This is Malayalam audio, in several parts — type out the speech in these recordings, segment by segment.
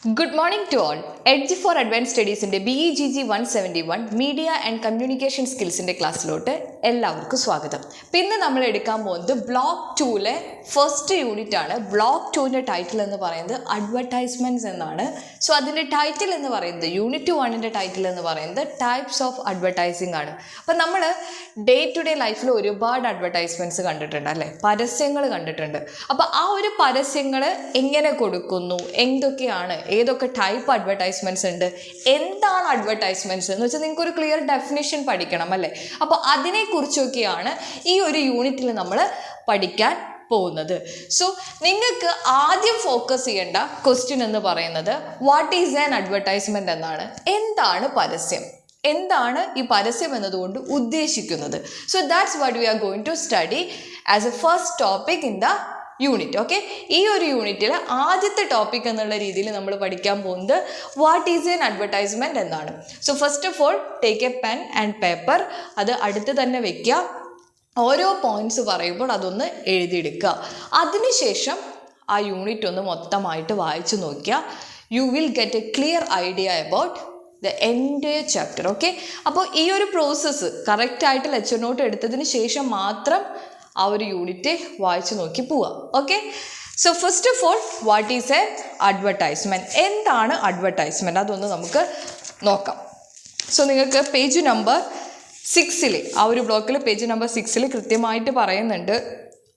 Good morning to all. Edge for Advanced Studies in BEGG 171 Media and Communication Skills in ക്ലാസ്സിലോട്ട് എല്ലാവർക്കും സ്വാഗതം. പിന്നെ നമ്മൾ എടുക്കാൻ പോകുന്നത് ബ്ലോക്ക് 2ലെ ഫസ്റ്റ് യൂണിറ്റ് ആണ്. ബ്ലോക്ക് 2ന്റെ ടൈറ്റിൽ എന്ന് പറയുന്നത് അഡ്വർടൈസ്മെന്റ്സ് എന്നാണ്. സോ അതിൻ്റെ ടൈറ്റിൽ എന്ന് പറയുന്നത് യൂണിറ്റ് 1ന്റെ ടൈറ്റിൽ എന്ന് പറയുന്നത് ടൈപ്സ് ഓഫ് അഡ്വർടൈസിങ് ആണ്. അപ്പം നമ്മൾ ഡേ ടു ഡേ ലൈഫിൽ ഒരുപാട് അഡ്വർടൈസ്മെന്റ്സ് കണ്ടിട്ടുണ്ട് അല്ലേ, പരസ്യങ്ങൾ കണ്ടിട്ടുണ്ട്. അപ്പോൾ ആ ഒരു പരസ്യങ്ങൾ എങ്ങനെ കൊടുക്കുന്നു, എന്തൊക്കെയാണ്, ഏതൊക്കെ ടൈപ്പ് അഡ്വർടൈസ്മെന്റ്സ് ഉണ്ട്, എന്താണ് അഡ്വർടൈസ്മെന്റ്സ് എന്ന് വെച്ചാൽ നിങ്ങൾക്ക് ഒരു ക്ലിയർ ഡെഫിനിഷൻ പഠിക്കണം അല്ലേ. അപ്പോൾ അതിനെക്കുറിച്ചൊക്കെയാണ് ഈ ഒരു യൂണിറ്റിൽ നമ്മൾ പഠിക്കാൻ പോകുന്നത്. സോ നിങ്ങൾക്ക് ആദ്യം ഫോക്കസ് ചെയ്യേണ്ട ക്വസ്റ്റ്യൻ എന്ന് പറയുന്നത് വാട്ട് ഈസ് ആൻ അഡ്വർടൈസ്മെന്റ് എന്നാണ്. എന്താണ് പരസ്യം, എന്താണ് ഈ പരസ്യം എന്നതുകൊണ്ട് ഉദ്ദേശിക്കുന്നത്. So that's what we are going to study as a first topic in the unit. Okay, ഈ ഒരു യൂണിറ്റിൽ ആദ്യത്തെ ടോപ്പിക് എന്നുള്ള രീതിയിൽ നമ്മൾ പഠിക്കാൻ പോകുന്നത് വാട്ട് ഈസ് എൻ അഡ്വർടൈസ്മെൻറ്റ് എന്നാണ്. So first of all take A pen and paper, അത് അടുത്ത് തന്നെ വെക്കുക. ഓരോ പോയിന്റ്സ് പറയുമ്പോൾ അതൊന്ന് എഴുതിയെടുക്കുക. അതിനുശേഷം ആ യൂണിറ്റ് ഒന്ന് മൊത്തമായിട്ട് വായിച്ചു നോക്കിയാൽ you will get A clear idea about the entire chapter. Okay, അപ്പോൾ ഈ ഒരു പ്രോസസ്സ് കറക്റ്റായിട്ട് ലെക്ചർ നോട്ട് എടുത്തതിന് ശേഷം മാത്രം ആ ഒരു യൂണിറ്റ് വായിച്ചു നോക്കി പോവുക. Okay, so first of all what is A advertisement, എന്താണ് അഡ്വർടൈസ്മെൻറ്റ് അതൊന്ന് നമുക്ക് നോക്കാം. സോ നിങ്ങൾക്ക് പേജ് നമ്പർ 6 ആ ഒരു ബ്ലോക്കിൽ പേജ് നമ്പർ 6 കൃത്യമായിട്ട് പറയുന്നുണ്ട്.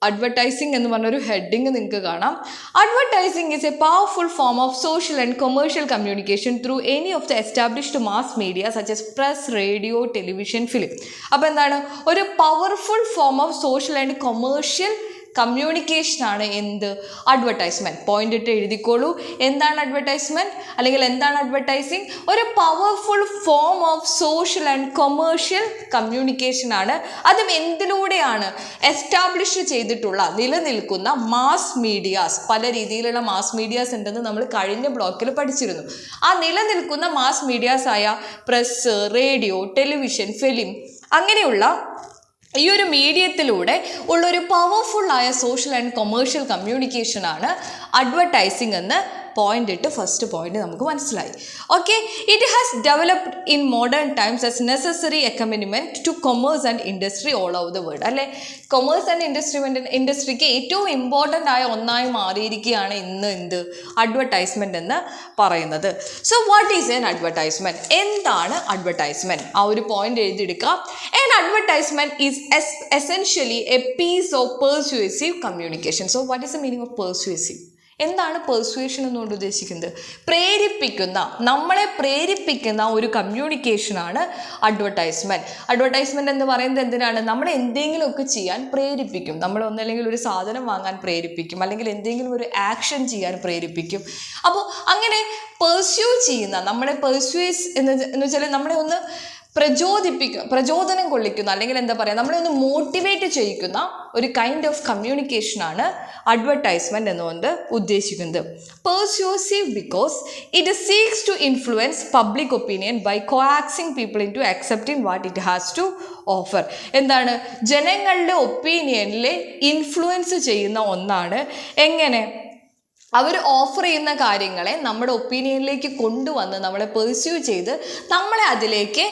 അഡ്വർടൈസിങ് എന്ന് പറഞ്ഞൊരു ഹെഡിങ് നിങ്ങൾക്ക് കാണാം. Advertising is a powerful form of social and commercial communication through any of the established mass media such as press, radio, television, film. അപ്പോൾ എന്താണ് ഒരു powerful form of social and commercial കമ്മ്യൂണിക്കേഷനാണ് എന്ത്, അഡ്വർടൈസ്മെൻറ്റ്. പോയിന്റ് ഇട്ട് എഴുതിക്കോളൂ. എന്താണ് അഡ്വർടൈസ്മെൻറ്റ് അല്ലെങ്കിൽ എന്താണ് അഡ്വർടൈസിങ്? ഒരു powerful form of social and commercial കമ്മ്യൂണിക്കേഷനാണ്. അതും എന്തിലൂടെയാണ്? എസ്റ്റാബ്ലിഷ് ചെയ്തിട്ടുള്ള നിലനിൽക്കുന്ന മാസ് മീഡിയാസ്, പല രീതിയിലുള്ള മാസ് മീഡിയാസ് ഉണ്ടെന്ന് നമ്മൾ കഴിഞ്ഞ ബ്ലോക്കിൽ പഠിച്ചിരുന്നു. ആ നിലനിൽക്കുന്ന മാസ് മീഡിയാസ് ആയ പ്രസ്, റേഡിയോ, ടെലിവിഷൻ, ഫിലിം അങ്ങനെയുള്ള ഈ ഒരു മീഡിയത്തിലൂടെ ഉള്ളൊരു പവർഫുള്ളായ സോഷ്യൽ ആൻഡ് കൊമേഴ്ഷ്യൽ കമ്മ്യൂണിക്കേഷനാണ് അഡ്വർടൈസിങ് എന്ന് പോയിന്റ് ഇട്ട് ഫസ്റ്റ് പോയിന്റ് നമുക്ക് മനസ്സിലായി. Okay, it has developed in modern times as necessary accompaniment two commerce and industry all over the world. അല്ലേ, കൊമേഴ്സ് ആൻഡ് ഇൻഡസ്ട്രിക്ക് ഏറ്റവും ഇമ്പോർട്ടൻ്റ് ആയ ഒന്നായി മാറിയിരിക്കുകയാണ് ഇന്ന് എന്ത്, അഡ്വർടൈസ്മെൻറ്റ് എന്ന് പറയുന്നത്. So what is an advertisement, എന്താണ് അഡ്വർടൈസ്മെൻറ്റ്? ആ ഒരു പോയിന്റ് എഴുതിയെടുക്കുക. An advertisement is essentially a piece of persuasive communication. So what is the meaning of persuasive? എന്താണ് പെർസ്വേഷൻ എന്നുകൊണ്ട് ഉദ്ദേശിക്കുന്നത്? പ്രേരിപ്പിക്കുന്ന, നമ്മളെ പ്രേരിപ്പിക്കുന്ന ഒരു കമ്മ്യൂണിക്കേഷനാണ് അഡ്വർടൈസ്മെൻറ്റ്. അഡ്വർടൈസ്മെൻറ്റ് എന്ന് പറയുന്നത് എന്തിനാണ്? നമ്മളെ എന്തെങ്കിലുമൊക്കെ ചെയ്യാൻ പ്രേരിപ്പിക്കും. നമ്മൾ ഒന്നല്ലെങ്കിൽ ഒരു സാധനം വാങ്ങാൻ പ്രേരിപ്പിക്കും, അല്ലെങ്കിൽ എന്തെങ്കിലും ഒരു ആക്ഷൻ ചെയ്യാൻ പ്രേരിപ്പിക്കും. അപ്പോൾ അങ്ങനെ പെർസ്യൂ ചെയ്യുന്ന, നമ്മളെ പെർസ്യൂസ് എന്ന് വെച്ചാൽ നമ്മളെ ഒന്ന് പ്രചോദനം കൊള്ളിക്കുന്ന, അല്ലെങ്കിൽ എന്താ പറയുക, നമ്മളെ ഒന്ന് മോട്ടിവേറ്റ് ചെയ്യിക്കുന്ന ഒരു കൈൻഡ് ഓഫ് കമ്മ്യൂണിക്കേഷനാണ് അഡ്വർടൈസ്മെൻറ്റ് എന്നുകൊണ്ട് ഉദ്ദേശിക്കുന്നത്. Persuasive because it seeks to influence public opinion by coaxing people into accepting what it has to offer. എന്താണ്? ജനങ്ങളുടെ ഒപ്പീനിയനിൽ ഇൻഫ്ലുവൻസ് ചെയ്യുന്ന ഒന്നാണ്. എങ്ങനെ? അവർ ഓഫർ ചെയ്യുന്ന കാര്യങ്ങളെ നമ്മുടെ ഒപ്പീനിയനിലേക്ക് കൊണ്ടുവന്ന് നമ്മളെ പെർസ്യൂ ചെയ്ത് നമ്മളെ അതിലേക്ക്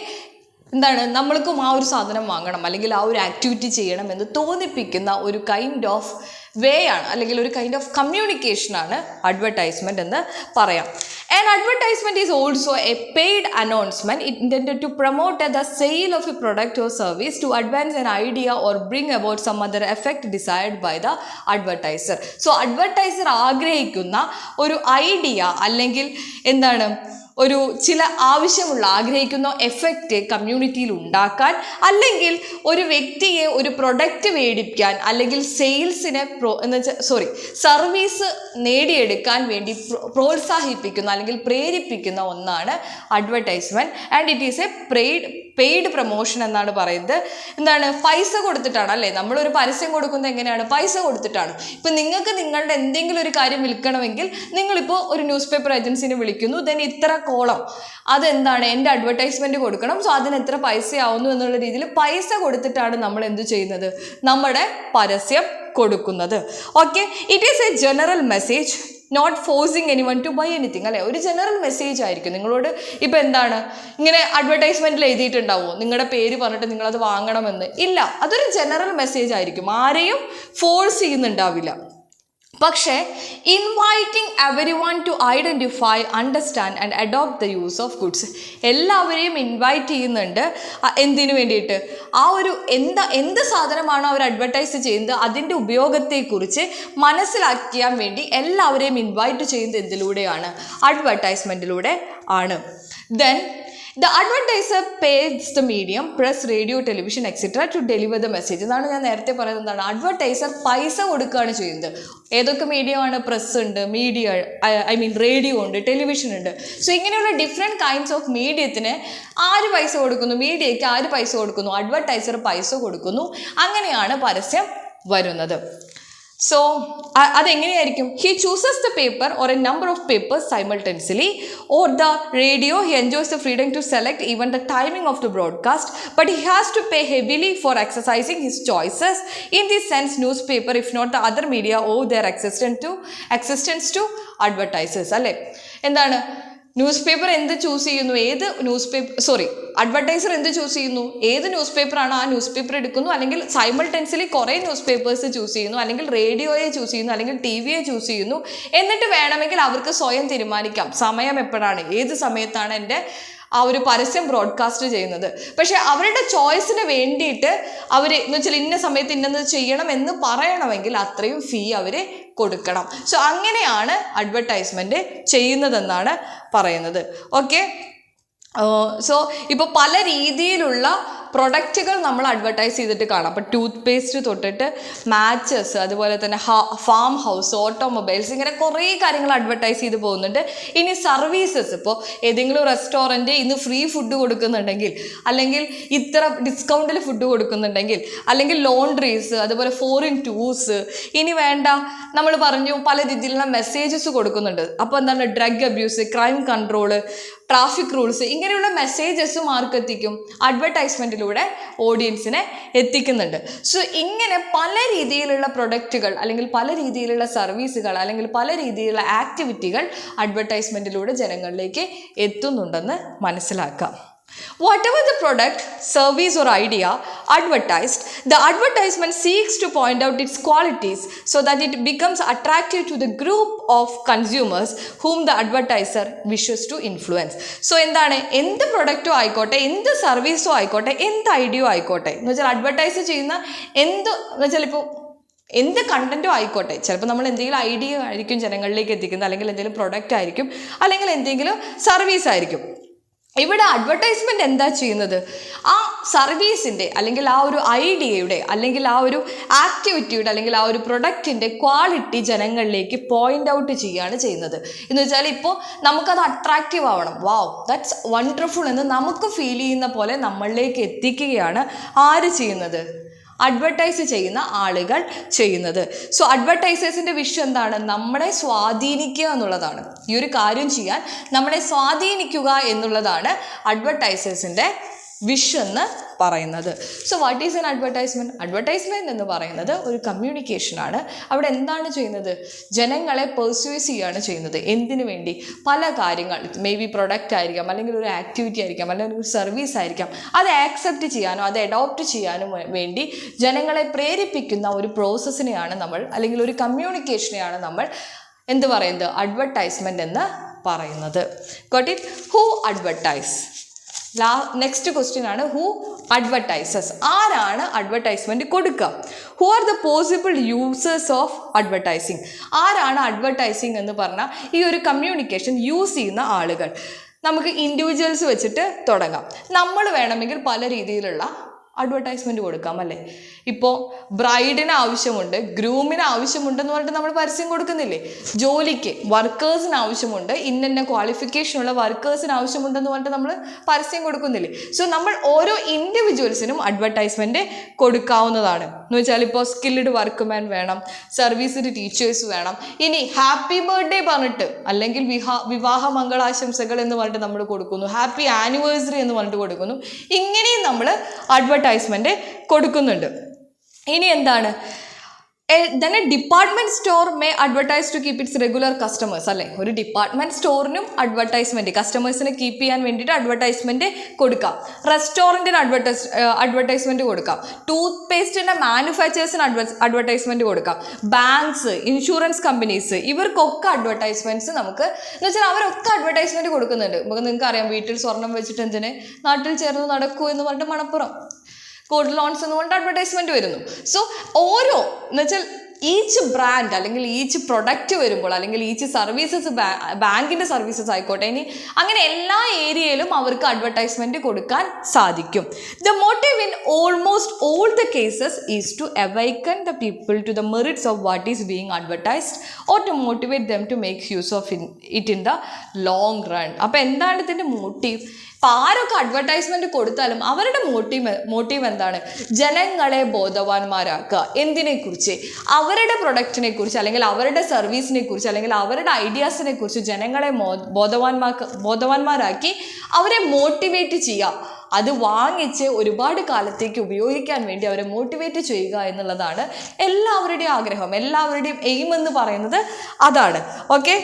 എന്താണ്, നമ്മൾക്കും ആ ഒരു സാധനം വാങ്ങണം അല്ലെങ്കിൽ ആ ഒരു ആക്ടിവിറ്റി ചെയ്യണം എന്ന് തോന്നിപ്പിക്കുന്ന ഒരു കൈൻഡ് ഓഫ് വേ ആണ്, അല്ലെങ്കിൽ ഒരു കൈൻഡ് ഓഫ് കമ്മ്യൂണിക്കേഷനാണ് അഡ്വർടൈസ്മെൻറ്റ് എന്ന് പറയാം. An advertisement is also a paid announcement intended to promote the sale of a product or service, to advance an idea or bring about some other effect desired by the advertiser. So advertiser ആഗ്രഹിക്കുന്ന ഒരു ഐഡിയ അല്ലെങ്കിൽ എന്താണ്, ഒരു ചില ആഗ്രഹിക്കുന്ന എഫക്റ്റ് കമ്മ്യൂണിറ്റിയിൽ ഉണ്ടാക്കാൻ, അല്ലെങ്കിൽ ഒരു വ്യക്തിയെ ഒരു പ്രൊഡക്റ്റ് മേടിക്കാൻ, അല്ലെങ്കിൽ സെയിൽസിനെ സർവീസ് നേടിയെടുക്കാൻ വേണ്ടി പ്രോത്സാഹിപ്പിക്കുന്ന അല്ലെങ്കിൽ പ്രേരിപ്പിക്കുന്ന ഒന്നാണ് advertisement. And it is A paid promotion എന്നാണ് പറയുന്നത്. എന്താണ്? പൈസ കൊടുത്തിട്ടാണ് അല്ലേ, നമ്മളൊരു പരസ്യം കൊടുക്കുന്നത് എങ്ങനെയാണ്? പൈസ കൊടുത്തിട്ടാണ്. ഇപ്പം നിങ്ങൾക്ക് നിങ്ങളുടെ എന്തെങ്കിലും ഒരു കാര്യം വിൽക്കണമെങ്കിൽ നിങ്ങളിപ്പോൾ ഒരു ന്യൂസ് പേപ്പർ ഏജൻസിനെ വിളിക്കുന്നു, ദെൻ ഇത്ര കോളം, അതെന്താണ്, എൻ്റെ അഡ്വർടൈസ്മെൻറ്റ് കൊടുക്കണം, സോ അതിന് എത്ര പൈസ ആവുന്നു എന്നുള്ള രീതിയിൽ പൈസ കൊടുത്തിട്ടാണ് നമ്മൾ എന്ത് ചെയ്യുന്നത്, നമ്മുടെ പരസ്യം കൊടുക്കുന്നത്. Okay, it is a general message not forcing anyone to buy anything അല്ലേ. ഒരു ജനറൽ മെസ്സേജ് ആയിരിക്കും നിങ്ങളോട്. ഇപ്പം എന്താണ് ഇങ്ങനെ അഡ്വർടൈസ്മെൻറ്റിൽ എഴുതിയിട്ടുണ്ടാവുമോ നിങ്ങളുടെ പേര് പറഞ്ഞിട്ട് നിങ്ങളത് വാങ്ങണമെന്ന്? ഇല്ല, അതൊരു ജനറൽ മെസ്സേജ് ആയിരിക്കും, ആരെയും ഫോഴ്സ് ചെയ്യുന്നുണ്ടാവില്ല. പക്ഷേ inviting every one two identify, understand and adopt the use of goods. എല്ലാവരെയും ഇൻവൈറ്റ് ചെയ്യുന്നുണ്ട്. എന്തിനു വേണ്ടിയിട്ട്? ആ ഒരു എന്ത് സാധനമാണോ അവർ അഡ്വർടൈസ് ചെയ്യുന്നത് അതിൻ്റെ ഉപയോഗത്തെക്കുറിച്ച് മനസ്സിലാക്കിയാൻ വേണ്ടി എല്ലാവരെയും ഇൻവൈറ്റ് ചെയ്യുന്നത് എന്തിലൂടെയാണ്? അഡ്വർടൈസ്മെൻറ്റിലൂടെ ആണ്. Then the advertiser pays the medium, press, radio, television, etc. to deliver the message. എന്നാണ് ഞാൻ നേരത്തെ പറയുന്നത്. എന്താണ്? അഡ്വർടൈസർ പൈസ കൊടുക്കുകയാണ് ചെയ്യുന്നത്. ഏതൊക്കെ മീഡിയമാണ്? പ്രസ് ഉണ്ട്, മീഡിയ റേഡിയോ ഉണ്ട്, ടെലിവിഷൻ ഉണ്ട്. സോ ഇങ്ങനെയുള്ള ഡിഫറെൻറ്റ് കൈൻഡ്സ് ഓഫ് മീഡിയത്തിന് ആര് പൈസ കൊടുക്കുന്നു? മീഡിയയ്ക്ക് ആര് പൈസ കൊടുക്കുന്നു? അഡ്വർടൈസർ പൈസ കൊടുക്കുന്നു. അങ്ങനെയാണ് പരസ്യം വരുന്നത്. സോ അതെങ്ങനെയായിരിക്കും? He chooses the paper or a number of papers simultaneously, or the radio he enjoys the freedom to select even the timing of the broadcast, but he has to pay heavily for exercising his choices. In this sense newspaper if not the other media owe their existence to advertisers അല്ലേ. എന്താണ്? ന്യൂസ് പേപ്പർ എന്ത് ചൂസ് ചെയ്യുന്നു? അഡ്വർടൈസർ എന്ത് ചൂസ് ചെയ്യുന്നു? ഏത് ന്യൂസ് പേപ്പറാണ് ആ ന്യൂസ് പേപ്പർ എടുക്കുന്നു, അല്ലെങ്കിൽ സൈമൾട്ടേനിയസ്ലി കുറേ ന്യൂസ് പേപ്പേഴ്സ് ചൂസ് ചെയ്യുന്നു, അല്ലെങ്കിൽ റേഡിയോയെ ചൂസ് ചെയ്യുന്നു, അല്ലെങ്കിൽ ടി വിയെ ചൂസ് ചെയ്യുന്നു. എന്നിട്ട് വേണമെങ്കിൽ അവർക്ക് സ്വയം തീരുമാനിക്കാം സമയം എപ്പോഴാണ്, ഏത് സമയത്താണ് എൻ്റെ ആ ഒരു പരസ്യം ബ്രോഡ്കാസ്റ്റ് ചെയ്യുന്നത്. പക്ഷെ അവരുടെ ചോയ്സിന് വേണ്ടിയിട്ട് അവർ എന്ന് വെച്ചാൽ ഇന്ന സമയത്ത് ഇന്നത് ചെയ്യണം എന്ന് പറയണമെങ്കിൽ അത്രയും ഫീ അവർ കൊടുക്കണം. സോ അങ്ങനെയാണ് അഡ്വർടൈസ്മെൻറ്റ് ചെയ്യുന്നതെന്നാണ് പറയുന്നത്. ഓക്കെ. സോ ഇപ്പോൾ പല രീതിയിലുള്ള പ്രൊഡക്റ്റുകൾ നമ്മൾ അഡ്വർടൈസ് ചെയ്തിട്ട് കാണാം. അപ്പോൾ ടൂത്ത് പേസ്റ്റ് തൊട്ടിട്ട് മാച്ചസ്, അതുപോലെ തന്നെ ഫാം ഹൗസ്, ഓട്ടോമൊബൈൽസ്, ഇങ്ങനെ കുറേ കാര്യങ്ങൾ അഡ്വർടൈസ് ചെയ്ത് പോകുന്നുണ്ട്. ഇനി സർവീസസ്, ഇപ്പോൾ ഏതെങ്കിലും റെസ്റ്റോറൻറ്റ് ഇന്ന് ഫ്രീ ഫുഡ് കൊടുക്കുന്നുണ്ടെങ്കിൽ, അല്ലെങ്കിൽ ഇത്ര ഡിസ്കൗണ്ടിൽ ഫുഡ് കൊടുക്കുന്നുണ്ടെങ്കിൽ, അല്ലെങ്കിൽ ലോണ്ട്രീസ്, അതുപോലെ ഫോറിൻ ടൂർസ്, ഇനി വേണ്ട നമ്മൾ പറഞ്ഞു പല രീതിയിലുള്ള മെസ്സേജസ് കൊടുക്കുന്നുണ്ട്. അപ്പോൾ എന്താണ്? Drug abuse, crime control, traffic rules, ഇങ്ങനെയുള്ള മെസ്സേജസും ആർക്ക് എത്തിക്കും? അഡ്വർടൈസ്മെൻറ്റിലൂടെ ഓഡിയൻസിനെ എത്തിക്കുന്നുണ്ട്. സോ ഇങ്ങനെ പല രീതിയിലുള്ള പ്രൊഡക്റ്റുകൾ, അല്ലെങ്കിൽ പല രീതിയിലുള്ള സർവീസുകൾ, അല്ലെങ്കിൽ പല രീതിയിലുള്ള ആക്ടിവിറ്റികൾ അഡ്വർടൈസ്മെൻറ്റിലൂടെ ജനങ്ങളിലേക്ക് എത്തുന്നുണ്ടെന്ന് മനസ്സിലാക്കാം. Whatever the product, service or idea advertised, the advertisement seeks to point out its qualities so that it becomes attractive to the group of consumers whom the advertiser wishes to influence. So എന്താണ്? എന്ത് പ്രൊഡക്റ്റോ ആയിക്കോട്ടെ, എന്ത് സർവീസോ ആയിക്കോട്ടെ, എന്ത് ഐഡിയയോ ആയിക്കോട്ടെ, എന്ന് വെച്ചാൽ അഡ്വർടൈസ് ചെയ്യുന്ന എന്ന് വെച്ചാൽ ഇപ്പോൾ എന്ത് കണ്ടൻറ്റോ ആയിക്കോട്ടെ, ചിലപ്പോൾ നമ്മൾ എന്തെങ്കിലും ഐഡിയ ആയിരിക്കും ജനങ്ങളിലേക്ക് എത്തിക്കുന്നത്, അല്ലെങ്കിൽ എന്തെങ്കിലും പ്രൊഡക്റ്റ് ആയിരിക്കും, അല്ലെങ്കിൽ എന്തെങ്കിലും സർവീസ് ആയിരിക്കും. ഇവിടെ അഡ്വർടൈസ്മെൻറ്റ് എന്താ ചെയ്യുന്നത്? ആ സർവീസിൻ്റെ, അല്ലെങ്കിൽ ആ ഒരു ഐഡിയയുടെ, അല്ലെങ്കിൽ ആ ഒരു ആക്ടിവിറ്റിയുടെ, അല്ലെങ്കിൽ ആ ഒരു പ്രൊഡക്റ്റിൻ്റെ ക്വാളിറ്റി ജനങ്ങളിലേക്ക് പോയിൻ്റ് ഔട്ട് ചെയ്യുകയാണ് ചെയ്യുന്നത്. എന്ന് വെച്ചാൽ ഇപ്പോൾ നമുക്കത് അട്രാക്റ്റീവ് ആവണം, വാവ് ദാറ്റ്സ് വണ്ടർഫുൾ എന്ന് നമുക്ക് ഫീൽ ചെയ്യുന്ന പോലെ നമ്മളിലേക്ക് എത്തിക്കുകയാണ് ആര് ചെയ്യുന്നത്? അഡ്വർടൈസ് ചെയ്യുന്ന ആളുകൾ ചെയ്യുന്നത്. സോ അഡ്വർടൈസേഴ്സിൻ്റെ വിഷയം എന്താണ്? നമ്മളെ സ്വാധീനിക്കുക എന്നുള്ളതാണ്. ഈ ഒരു കാര്യം ചെയ്യാൻ നമ്മളെ സ്വാധീനിക്കുക എന്നുള്ളതാണ് അഡ്വർടൈസേഴ്സിൻ്റെ വിഷ് എന്ന് പറയുന്നത്. So what is an advertisement? Advertisement എന്ന് പറയുന്നത് ഒരു കമ്മ്യൂണിക്കേഷനാണ്. അവിടെ എന്താണ് ചെയ്യുന്നത്? ജനങ്ങളെ പെർസ്യൂസ് ചെയ്യുകയാണ് ചെയ്യുന്നത്. എന്തിനു വേണ്ടി? പല കാര്യങ്ങൾ, മേ ബി പ്രൊഡക്റ്റ് ആയിരിക്കാം, അല്ലെങ്കിൽ ഒരു ആക്ടിവിറ്റി ആയിരിക്കാം, അല്ലെങ്കിൽ ഒരു സർവീസ് ആയിരിക്കാം, അത് ആക്സെപ്റ്റ് ചെയ്യാനോ അത് അഡോപ്റ്റ് ചെയ്യാനും വേണ്ടി ജനങ്ങളെ പ്രേരിപ്പിക്കുന്ന ഒരു പ്രോസസ്സിനെയാണ് നമ്മൾ, അല്ലെങ്കിൽ ഒരു കമ്മ്യൂണിക്കേഷനെയാണ് നമ്മൾ എന്ത് പറയുന്നത്? അഡ്വർടൈസ്മെൻറ്റ് എന്ന് പറയുന്നത്. Got it? Who advertise? Next question ആണ് ഹൂ അഡ്വർടൈസസ്? ആരാണ് അഡ്വർടൈസ്മെൻറ്റ് കൊടുക്കുക? Who are the possible users of advertising? ആരാണ് അഡ്വർടൈസിങ് എന്ന് പറഞ്ഞാൽ ഈ ഒരു കമ്മ്യൂണിക്കേഷൻ യൂസ് ചെയ്യുന്ന ആളുകൾ? നമുക്ക് ഇൻഡിവിജ്വൽസ് വെച്ചിട്ട് തുടങ്ങാം. നമ്മൾ വേണമെങ്കിൽ പല രീതിയിലുള്ള അഡ്വർടൈസ്മെൻറ്റ് കൊടുക്കാം അല്ലേ. ഇപ്പോൾ ബ്രൈഡിന് ആവശ്യമുണ്ട്, ഗ്രൂമിന് ആവശ്യമുണ്ടെന്ന് പറഞ്ഞിട്ട് നമ്മൾ പരസ്യം കൊടുക്കുന്നില്ലേ? ജോലിക്ക് വർക്കേഴ്സിന് ആവശ്യമുണ്ട്, ഇന്ന ക്വാളിഫിക്കേഷനുള്ള വർക്കേഴ്സിന് ആവശ്യമുണ്ടെന്ന് പറഞ്ഞിട്ട് നമ്മൾ പരസ്യം കൊടുക്കുന്നില്ലേ? സോ നമ്മൾ ഓരോ ഇൻഡിവിജ്വൽസിനും അഡ്വർടൈസ്മെൻറ്റ് കൊടുക്കാവുന്നതാണ്. എന്ന് വെച്ചാൽ ഇപ്പോൾ സ്കിൽഡ് വർക്ക്മാൻ വേണം, സർവീസിന് ടീച്ചേഴ്സ് വേണം, ഇനി ഹാപ്പി ബർത്ത്ഡേ പറഞ്ഞിട്ട്, അല്ലെങ്കിൽ വിവാഹ മംഗളാശംസകൾ എന്ന് പറഞ്ഞിട്ട് നമ്മൾ കൊടുക്കുന്നു, ഹാപ്പി ആനിവേഴ്സറി എന്ന് പറഞ്ഞിട്ട് കൊടുക്കുന്നു. ഇങ്ങനെയും നമ്മൾ അഡ്വർടൈസ്മെൻറ്റ് കൊടുക്കുന്നുണ്ട്. ഇനി എന്താണ്? then a department store may advertise to keep its regular customers അല്ലേ. ഒരു ഡിപ്പാർട്ട്മെന്റ് സ്റ്റോറിനും അഡ്വർടൈസ്മെന്റ് കസ്റ്റമേഴ്സിനെ കീപ്പ് ചെയ്യാൻ വേണ്ടിയിട്ട് അഡ്വർടൈസ്മെന്റ് കൊടുക്കാം. റെസ്റ്റോറൻറ്റിന് അഡ്വർടൈസ്മെന്റ് കൊടുക്കാം. ടൂത്ത് പേസ്റ്റിന്റെ മാനുഫാക്ചേഴ്സിന് അഡ്വർടൈസ്മെന്റ് കൊടുക്കാം. ബാങ്ക്സ്, ഇൻഷുറൻസ് കമ്പനീസ്, ഇവർക്കൊക്കെ അഡ്വർടൈസ്മെന്റ്സ് നമുക്ക് എന്ന് വെച്ചാൽ അവരൊക്കെ അഡ്വർടൈസ്മെന്റ് കൊടുക്കുന്നുണ്ട്. നമുക്ക് നിങ്ങൾക്ക് അറിയാം, വീട്ടിൽ സ്വർണം വെച്ചിട്ട് എന്തിന് നാട്ടിൽ ചേർന്ന് നടക്കൂ എന്ന് പറഞ്ഞിട്ട് മണപ്പുറം ഗോൾഡ് ലോൺസ് എന്നുകൊണ്ട് അഡ്വർടൈസ്മെന്റ് വരുന്നു. സോ ഓരോ എന്ന് വെച്ചാൽ ഈച്ച് ബ്രാൻഡ് അല്ലെങ്കിൽ ഈച്ച് പ്രൊഡക്റ്റ് വരുമ്പോൾ അല്ലെങ്കിൽ ഈച്ച് സർവീസസ് ബാങ്കിൻ്റെ സർവീസസ് ആയിക്കോട്ടെ, ഇനി അങ്ങനെ എല്ലാ ഏരിയയിലും അവർക്ക് അഡ്വർടൈസ്മെന്റ് കൊടുക്കാൻ സാധിക്കും. The motive in almost all the cases is to awaken the people to the merits of what is being advertised or to motivate them to make use of it in the long run. അപ്പോൾ എന്താണ് ഇതിൻ്റെ മോട്ടീവ്? അപ്പോൾ ആരൊക്കെ അഡ്വർടൈസ്മെന്റ് കൊടുത്താലും അവരുടെ മോട്ടീവ് എന്താണ്? ജനങ്ങളെ ബോധവാന്മാരാക്കുക. എന്തിനെക്കുറിച്ച്? അവരുടെ പ്രൊഡക്റ്റിനെ കുറിച്ച് അല്ലെങ്കിൽ അവരുടെ സർവീസിനെ കുറിച്ച് അല്ലെങ്കിൽ അവരുടെ ഐഡിയാസിനെ കുറിച്ച് ജനങ്ങളെ ബോധവാന്മാരാക്കി അവരെ മോട്ടിവേറ്റ് ചെയ്യുക. അത് വാങ്ങിച്ച് ഒരുപാട് കാലത്തേക്ക് ഉപയോഗിക്കാൻ വേണ്ടി അവരെ മോട്ടിവേറ്റ് ചെയ്യുക എന്നുള്ളതാണ് എല്ലാവരുടെയും ആഗ്രഹം, എല്ലാവരുടെയും എയിം എന്ന് പറയുന്നത് അതാണ്. Okay,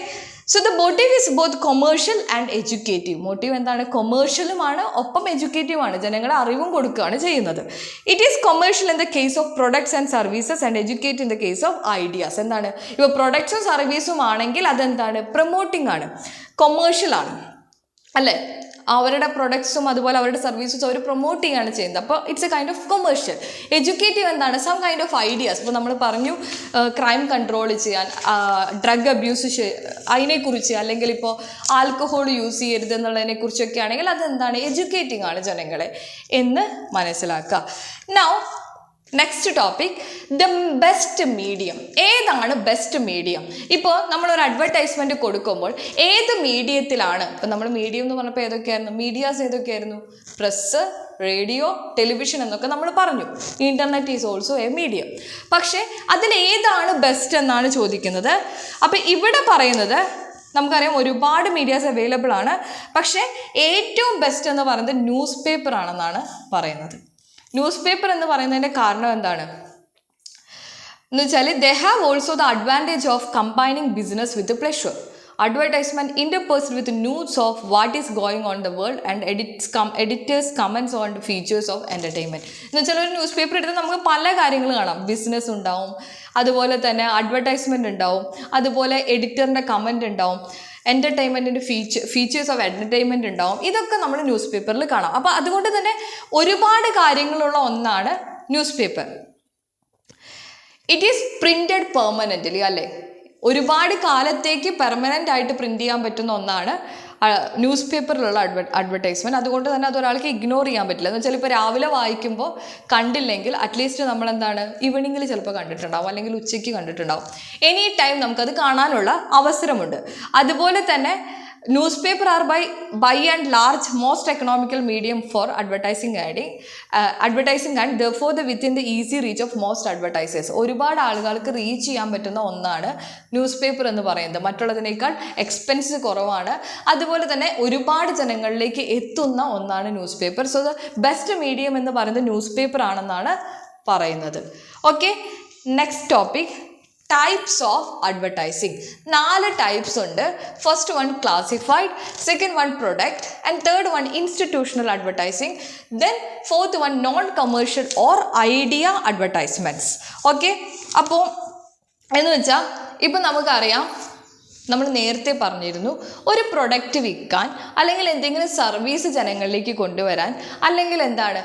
so the motive is both commercial and educative. Motive എന്താണ്? കൊമേഴ്ഷ്യലുമാണ്, ഒപ്പം എഡ്യൂക്കേറ്റീവാണ്. ജനങ്ങളെ അറിവും കൊടുക്കുകയാണ് ചെയ്യുന്നത്. It is commercial in the case of products and services and educate in the case of ideas. എന്താണ്? ഇപ്പോൾ പ്രൊഡക്ട്സും സർവീസും ആണെങ്കിൽ അതെന്താണ്? പ്രൊമോട്ടിംഗ് ആണ്, കൊമേഴ്ഷ്യലാണ് അല്ലേ. അവരുടെ പ്രൊഡക്ട്സും അതുപോലെ അവരുടെ സർവീസസും അവർ പ്രൊമോട്ട് ചെയ്യുകയാണ് ചെയ്യുന്നത്. അപ്പോൾ it's a kind of commercial. Educative എന്താണ്? Some kind of ideas. ഇപ്പോൾ നമ്മൾ പറഞ്ഞു ക്രൈം കൺട്രോൾ ചെയ്യാൻ, ഡ്രഗ് അബ്യൂസ് അതിനെക്കുറിച്ച്, അല്ലെങ്കിൽ ഇപ്പോൾ ആൽക്കഹോൾ യൂസ് ചെയ്യരുത് എന്നുള്ളതിനെക്കുറിച്ചൊക്കെ ആണെങ്കിൽ അതെന്താണ്? എഡ്യൂക്കേറ്റിംഗ് ആണ് ജനങ്ങളെ എന്ന് മനസ്സിലാക്കുക. Now next topic, the best medium. ഏതാണ് ബെസ്റ്റ് മീഡിയം? ഇപ്പോൾ നമ്മളൊരു അഡ്വർടൈസ്മെൻറ്റ് കൊടുക്കുമ്പോൾ ഏത് മീഡിയത്തിലാണ്? ഇപ്പോൾ നമ്മൾ മീഡിയം എന്ന് പറഞ്ഞപ്പോൾ ഏതൊക്കെയായിരുന്നു? മീഡിയാസ് ഏതൊക്കെയായിരുന്നു? പ്രസ്, റേഡിയോ, ടെലിവിഷൻ എന്നൊക്കെ നമ്മൾ പറഞ്ഞു. Internet is also A medium. പക്ഷേ അതിലേതാണ് ബെസ്റ്റ് എന്നാണ് ചോദിക്കുന്നത്. അപ്പോൾ ഇവിടെ പറയുന്നത് നമുക്കറിയാം ഒരുപാട് മീഡിയാസ് അവൈലബിൾ ആണ്. പക്ഷേ ഏറ്റവും ബെസ്റ്റ് എന്ന് പറയുന്നത് ന്യൂസ് പേപ്പർ ആണെന്നാണ് പറയുന്നത്. ന്യൂസ് പേപ്പർ എന്ന് പറയുന്നതിൻ്റെ കാരണം എന്താണ് എന്ന് വെച്ചാൽ they have also the advantage of combining business with pleasure. Advertisement interspersed with news of what is going on in the world and editors comments on the features of entertainment. എന്ന് വെച്ചാൽ ഒരു ന്യൂസ് പേപ്പർ എടുത്ത് നമുക്ക് പല കാര്യങ്ങൾ കാണാം. ബിസിനസ് ഉണ്ടാവും, അതുപോലെ തന്നെ അഡ്വർടൈസ്മെൻറ്റ് ഉണ്ടാവും, അതുപോലെ എഡിറ്ററിൻ്റെ കമൻറ്റ് ഉണ്ടാവും, എൻ്റർടൈൻമെൻറ്റിൻ്റെ ഫീച്ചേഴ്സ് ഓഫ് എൻ്റർടൈൻമെൻറ്റ് ഉണ്ടാവും. ഇതൊക്കെ നമ്മൾ ന്യൂസ് പേപ്പറിൽ കാണാം. അപ്പോൾ അതുകൊണ്ട് തന്നെ ഒരുപാട് കാര്യങ്ങളുള്ള ഒന്നാണ് news paper. It is printed permanently അല്ലേ. ഒരുപാട് കാലത്തേക്ക് പെർമനൻ്റ് ആയിട്ട് പ്രിൻറ്റ് ചെയ്യാൻ പറ്റുന്ന ഒന്നാണ് ന്യൂസ് പേപ്പറിലുള്ള അഡ്വർടൈസ്മെൻറ്റ്. അതുകൊണ്ട് തന്നെ അതൊരാൾക്ക് ഇഗ്നോർ ചെയ്യാൻ പറ്റില്ല. എന്ന് വെച്ചാൽ ഇപ്പോൾ രാവിലെ വായിക്കുമ്പോൾ കണ്ടില്ലെങ്കിൽ അറ്റ്ലീസ്റ്റ് നമ്മളെന്താണ് ഈവനിങ്ങിൽ ചിലപ്പോൾ കണ്ടിട്ടുണ്ടാവും, അല്ലെങ്കിൽ ഉച്ചയ്ക്ക് കണ്ടിട്ടുണ്ടാവും. എനി ടൈം നമുക്കത് കാണാനുള്ള അവസരമുണ്ട്. അതുപോലെ തന്നെ newspaper are by and large most economical medium for advertising and therefore within the easy reach of most advertisers. ഒരുപാട് ആളുകൾക്ക് റീച്ച് ചെയ്യാൻ പറ്റുന്ന ഒന്നാണ് ന്യൂസ് പേപ്പർ എന്ന് പറയുന്നത്. മറ്റുള്ളതിനേക്കാൾ എക്സ്പെൻസ് കുറവാണ്. അതുപോലെ തന്നെ ഒരുപാട് ജനങ്ങളിലേക്ക് എത്തുന്ന ഒന്നാണ് newspaper. So the best medium എന്ന് പറയുന്നത് ന്യൂസ് പേപ്പർ ആണെന്നാണ് പറയുന്നത്. Okay, next topic, types of advertising. 4 types ഉണ്ട്. First one classified, second one product, and third one institutional advertising, then fourth one non commercial or idea advertisements. Okay, അപ്പോൾ എന്ന് വെച്ചാൽ ഇപ്പം നമുക്കറിയാം, നമ്മൾ നേരത്തെ പറഞ്ഞിരുന്നു, ഒരു പ്രൊഡക്റ്റ് വിൽക്കാൻ അല്ലെങ്കിൽ എന്തെങ്കിലും സർവീസ് ജനങ്ങളിലേക്ക് കൊണ്ടുവരാൻ അല്ലെങ്കിൽ എന്താണ്